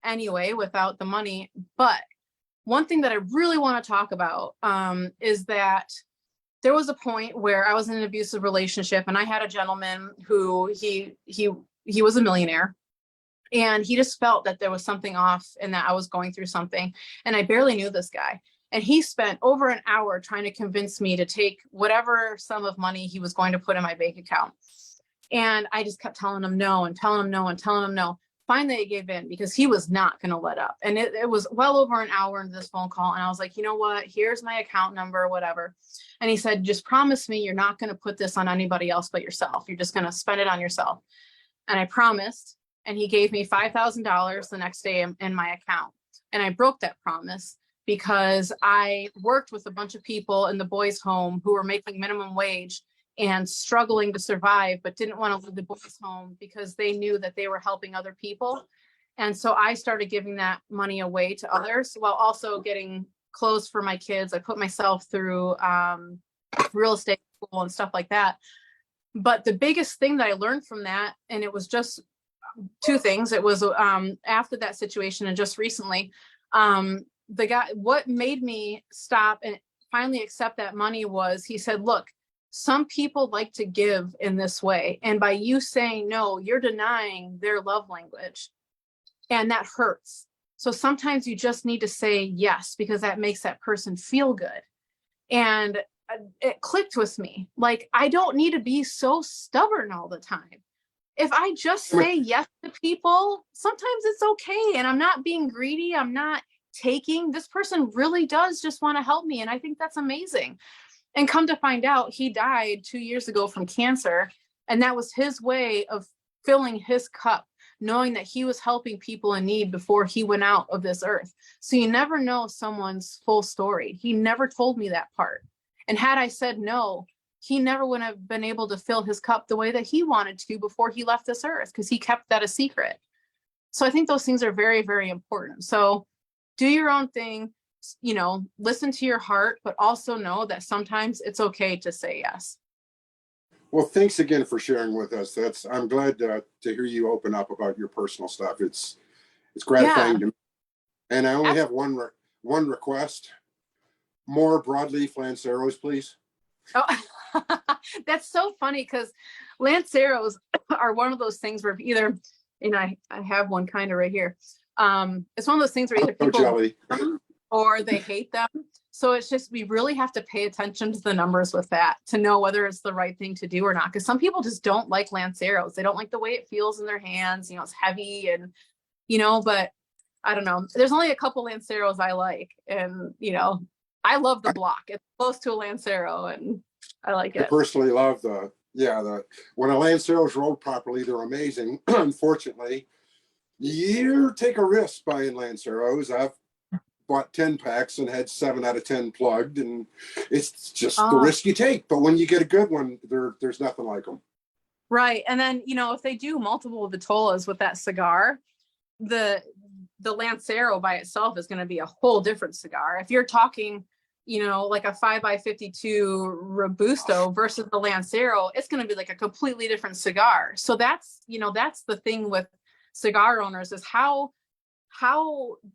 anyway without the money. But one thing that I really want to talk about is that there was a point where I was in an abusive relationship, and I had a gentleman who he was a millionaire, and he just felt that there was something off and that I was going through something. And I barely knew this guy. And he spent over an hour trying to convince me to take whatever sum of money he was going to put in my bank account. And I just kept telling him no and telling him no and telling him no. Finally, I gave in because he was not going to let up. And it was well over an hour into this phone call. And I was like, you know what? Here's my account number, whatever. And he said, just promise me you're not going to put this on anybody else but yourself. You're just going to spend it on yourself. And I promised. And he gave me $5,000 the next day in my account. And I broke that promise because I worked with a bunch of people in the boys' home who were making minimum wage and struggling to survive, but didn't want to leave the boys' home because they knew that they were helping other people. And so I started giving that money away to others while also getting clothes for my kids. I put myself through real estate school and stuff like that. But the biggest thing that I learned from that, and it was just two things. It was after that situation and just recently, the guy, what made me stop and finally accept that money was he said, look, some people like to give in this way. And by you saying no, you're denying their love language. And that hurts. So sometimes you just need to say yes, because that makes that person feel good. And it clicked with me. Like, I don't need to be so stubborn all the time. If I just say yes to people, sometimes it's okay. And I'm not being greedy. I'm not taking. This person really does just want to help me. And I think that's amazing. And come to find out, he died 2 years ago from cancer. And that was his way of filling his cup, knowing that he was helping people in need before he went out of this earth. So you never know someone's full story. He never told me that part. And had I said no, he never would have been able to fill his cup the way that he wanted to before he left this earth, because he kept that a secret. So I think those things are very, very important. So do your own thing. You know, listen to your heart, but also know that sometimes it's okay to say yes. Well, thanks again for sharing with us. I'm glad to hear you open up about your personal stuff. It's gratifying to me. And I only have one request: more broadleaf Lanceros, please. Oh, that's so funny, because Lanceros are one of those things where either, and I have one kind of right here. It's one of those things where either people jelly. or they hate them. So it's just, we really have to pay attention to the numbers with that to know whether it's the right thing to do or not. Because some people just don't like Lanceros. They don't like the way it feels in their hands. You know, it's heavy and, you know, but I don't know. There's only a couple Lanceros I like. And, you know, I love the block. It's close to a Lancero and I like it. I personally love when a Lancero's rolled properly, they're amazing. Unfortunately, you take a risk buying Lanceros. I've bought 10 packs and had 7 out of 10 plugged, and it's just the risk you take. But when you get a good one, there's nothing like them. Right. And then, you know, if they do multiple vitolas with that cigar, the Lancero by itself is going to be a whole different cigar. If you're talking, you know, like a 5x52 Robusto versus the Lancero, it's going to be like a completely different cigar. So that's, you know, that's the thing with cigar owners, is how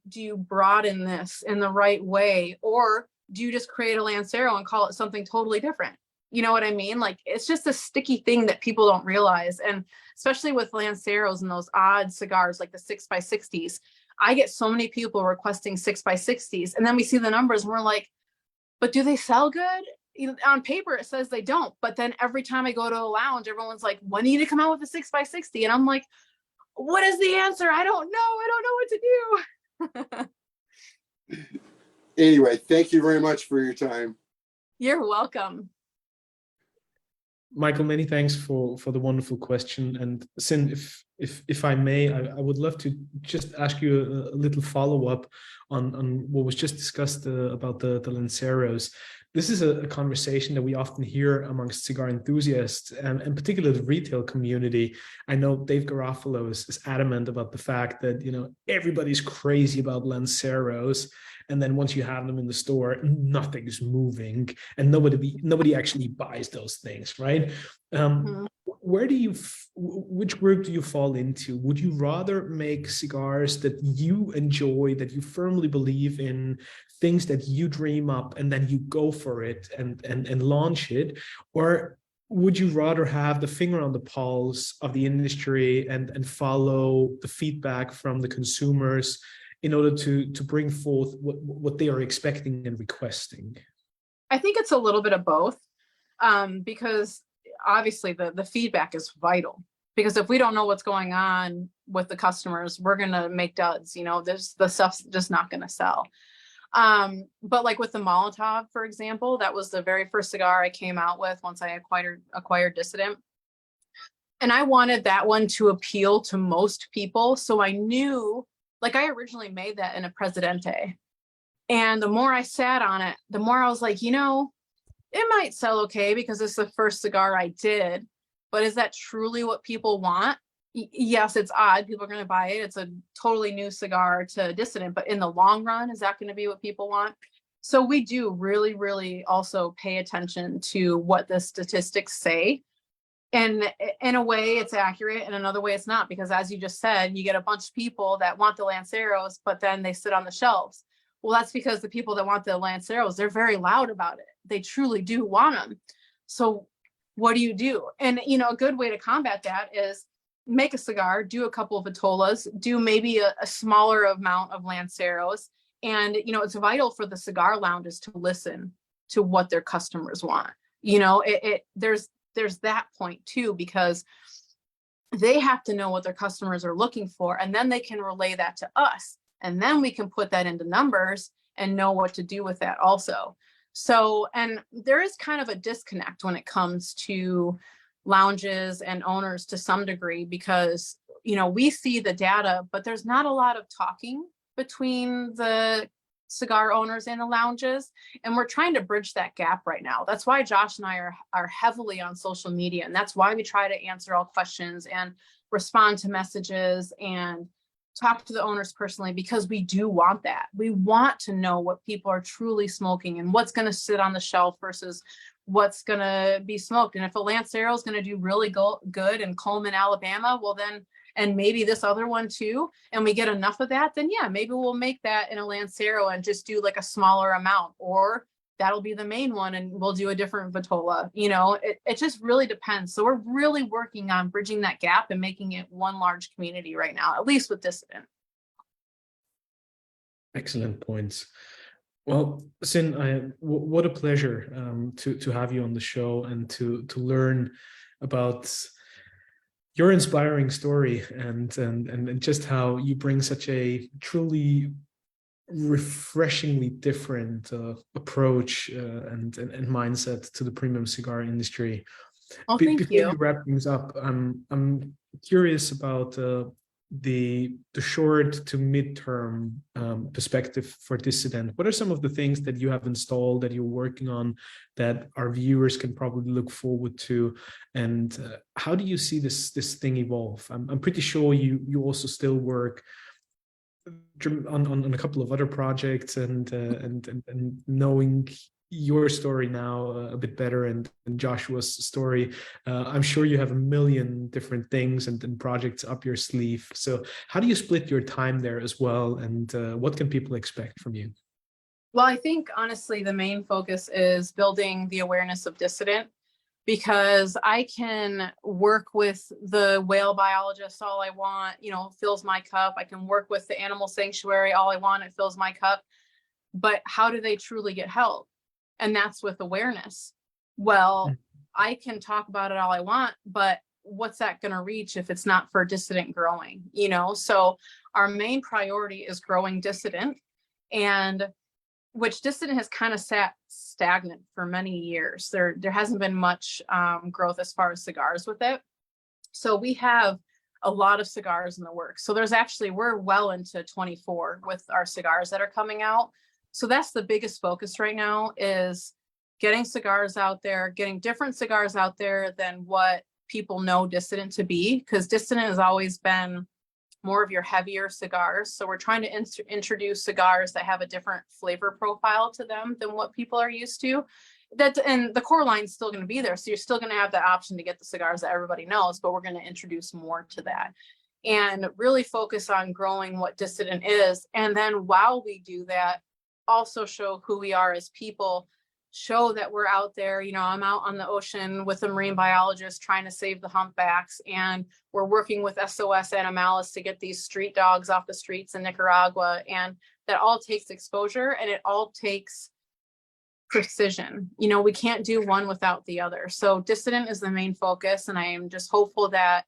do you broaden this in the right way? Or do you just create a Lancero and call it something totally different? You know what I mean? Like, it's just a sticky thing that people don't realize. And especially with Lanceros and those odd cigars, like the 6x60s, I get so many people requesting 6x60s. And then we see the numbers and we're like, but do they sell good? You know, on paper, it says they don't. But then every time I go to a lounge, everyone's like, when are you to come out with a 6x60? And I'm like, what is the answer? I don't know. I don't know what to do. Anyway, thank you very much for your time. You're welcome. Michael, many thanks for the wonderful question. And Cynn, if I may, I would love to just ask you a little follow-up on what was just discussed about the Lanceros. This is a conversation that we often hear amongst cigar enthusiasts, and particularly the retail community. I know Dave Garofalo is adamant about the fact that, you know, everybody's crazy about Lanceros, and then once you have them in the store, nothing's moving, and nobody actually buys those things, right? Which group do you fall into? Would you rather make cigars that you enjoy, that you firmly believe in, things that you dream up, and then you go for it and launch it? Or would you rather have the finger on the pulse of the industry and follow the feedback from the consumers in order to bring forth what they are expecting and requesting? I think it's a little bit of both, because obviously the feedback is vital, because if we don't know what's going on with the customers, we're going to make duds, the stuff's just not going to sell. But like with the Molotov, for example, that was the very first cigar I came out with once I acquired Dissident. And I wanted that one to appeal to most people. So I knew, like, I originally made that in a Presidente. And the more I sat on it, the more I was like, it might sell okay because it's the first cigar I did. But is that truly what people want? Yes, it's odd. People are going to buy it. It's a totally new cigar to Dissident. But in the long run, is that going to be what people want? So we do really, really also pay attention to what the statistics say. And in a way it's accurate, and another way it's not, because as you just said, you get a bunch of people that want the Lanceros, but then they sit on the shelves. Well, that's because the people that want the Lanceros, they're very loud about it. They truly do want them. So what do you do? And, a good way to combat that is make a cigar, do a couple of Vitolas, do maybe a smaller amount of Lanceros. And, it's vital for the cigar lounges to listen to what their customers want. There's that point too, because they have to know what their customers are looking for, and then they can relay that to us, and then we can put that into numbers and know what to do with that also. So, and there is kind of a disconnect when it comes to lounges and owners to some degree, because, we see the data, but there's not a lot of talking between the cigar owners and the lounges, and we're trying to bridge that gap right now. That's why Josh and I are heavily on social media, and that's why we try to answer all questions and respond to messages and talk to the owners personally, because we do want that. We want to know what people are truly smoking and what's going to sit on the shelf versus what's going to be smoked. And if a Lancero is going to do really good in Coleman, Alabama, well then, and maybe this other one too, and we get enough of that, then yeah, maybe we'll make that in a Lancero and just do like a smaller amount, or that'll be the main one and we'll do a different Vitola. It just really depends. So we're really working on bridging that gap and making it one large community right now, at least with Dissident. Excellent points. Well, Cynn, what a pleasure to have you on the show and to learn about your inspiring story and just how you bring such a truly refreshingly different approach and mindset to the premium cigar industry. Oh, thank Before you. we wrap things up, I'm curious about the short to midterm perspective for Dissident. What are some of the things that you have installed, that you're working on, that our viewers can probably look forward to, and how do you see this thing evolve? I'm pretty sure you also still work on a couple of other projects, and knowing your story now a bit better and Joshua's story, I'm sure you have a million different things and projects up your sleeve. So how do you split your time there as well, and what can people expect from you? Well, I think honestly the main focus is building the awareness of Dissident, because I can work with the whale biologist all I want, fills my cup. I can work with the animal sanctuary all I want, it fills my cup. But how do they truly get help? And that's with awareness. Well, I can talk about it all I want, but what's that going to reach if it's not for Dissident growing? So our main priority is growing Dissident, and which Dissident has kind of sat stagnant for many years. There hasn't been much growth as far as cigars with it. So we have a lot of cigars in the works. So we're well into 24 with our cigars that are coming out. So that's the biggest focus right now, is getting cigars out there, getting different cigars out there than what people know Dissident to be, because Dissident has always been more of your heavier cigars. So we're trying to introduce cigars that have a different flavor profile to them than what people are used to. And the core line is still going to be there. So you're still going to have the option to get the cigars that everybody knows, but we're going to introduce more to that and really focus on growing what Dissident is. And then while we do that, also show who we are as people, show that we're out there. I'm out on the ocean with a marine biologist trying to save the humpbacks, and we're working with SOS Animalis to get these street dogs off the streets in Nicaragua. And that all takes exposure, and it all takes precision. You know, we can't do one without the other. So Dissident is the main focus, and I am just hopeful that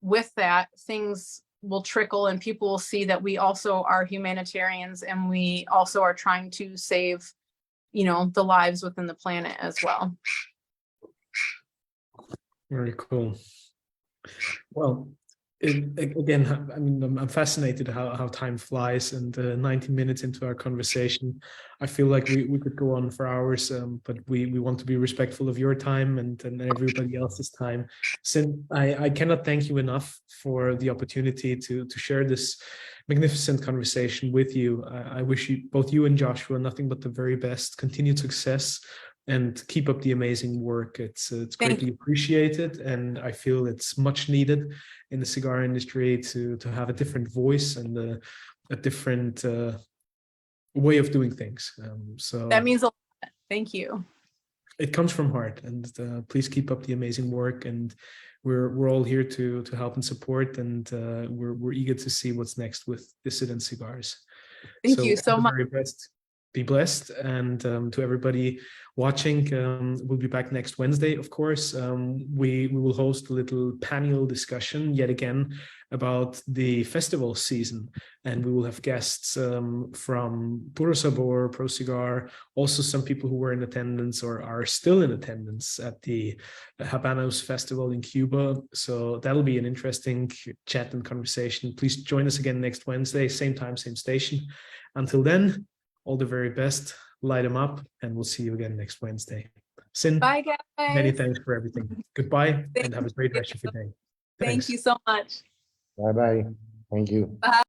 with that, things will trickle and people will see that we also are humanitarians, and we also are trying to save, you know, the lives within the planet as well. Very cool. Well, again, I mean, I'm fascinated how time flies, and 90 minutes into our conversation, I feel like we could go on for hours, but we want to be respectful of your time and everybody else's time. Cynn, I cannot thank you enough for the opportunity to share this magnificent conversation with you. I wish you, both you and Joshua, nothing but the very best, continued success, and keep up the amazing work. It's greatly appreciated, and I feel it's much needed in the cigar industry to have a different voice and a different way of doing things. So that means a lot. Thank you. It comes from heart, and please keep up the amazing work. And we're all here to help and support, and we're eager to see what's next with Dissident Cigars. Thank you so much. Very best. Be blessed, and to everybody watching, we'll be back next Wednesday, of course. We will host a little panel discussion yet again about the festival season, and we will have guests from Puro Sabor, Pro Cigar, also some people who were in attendance or are still in attendance at the Habanos Festival in Cuba. So that'll be an interesting chat and conversation. Please join us again next Wednesday, same time, same station. Until then, all the very best, light them up, and we'll see you again next Wednesday. Cynn, bye guys. Many thanks for everything. Goodbye, and have a great rest of your day. Thank you so much. Bye-bye. Thank you. Bye.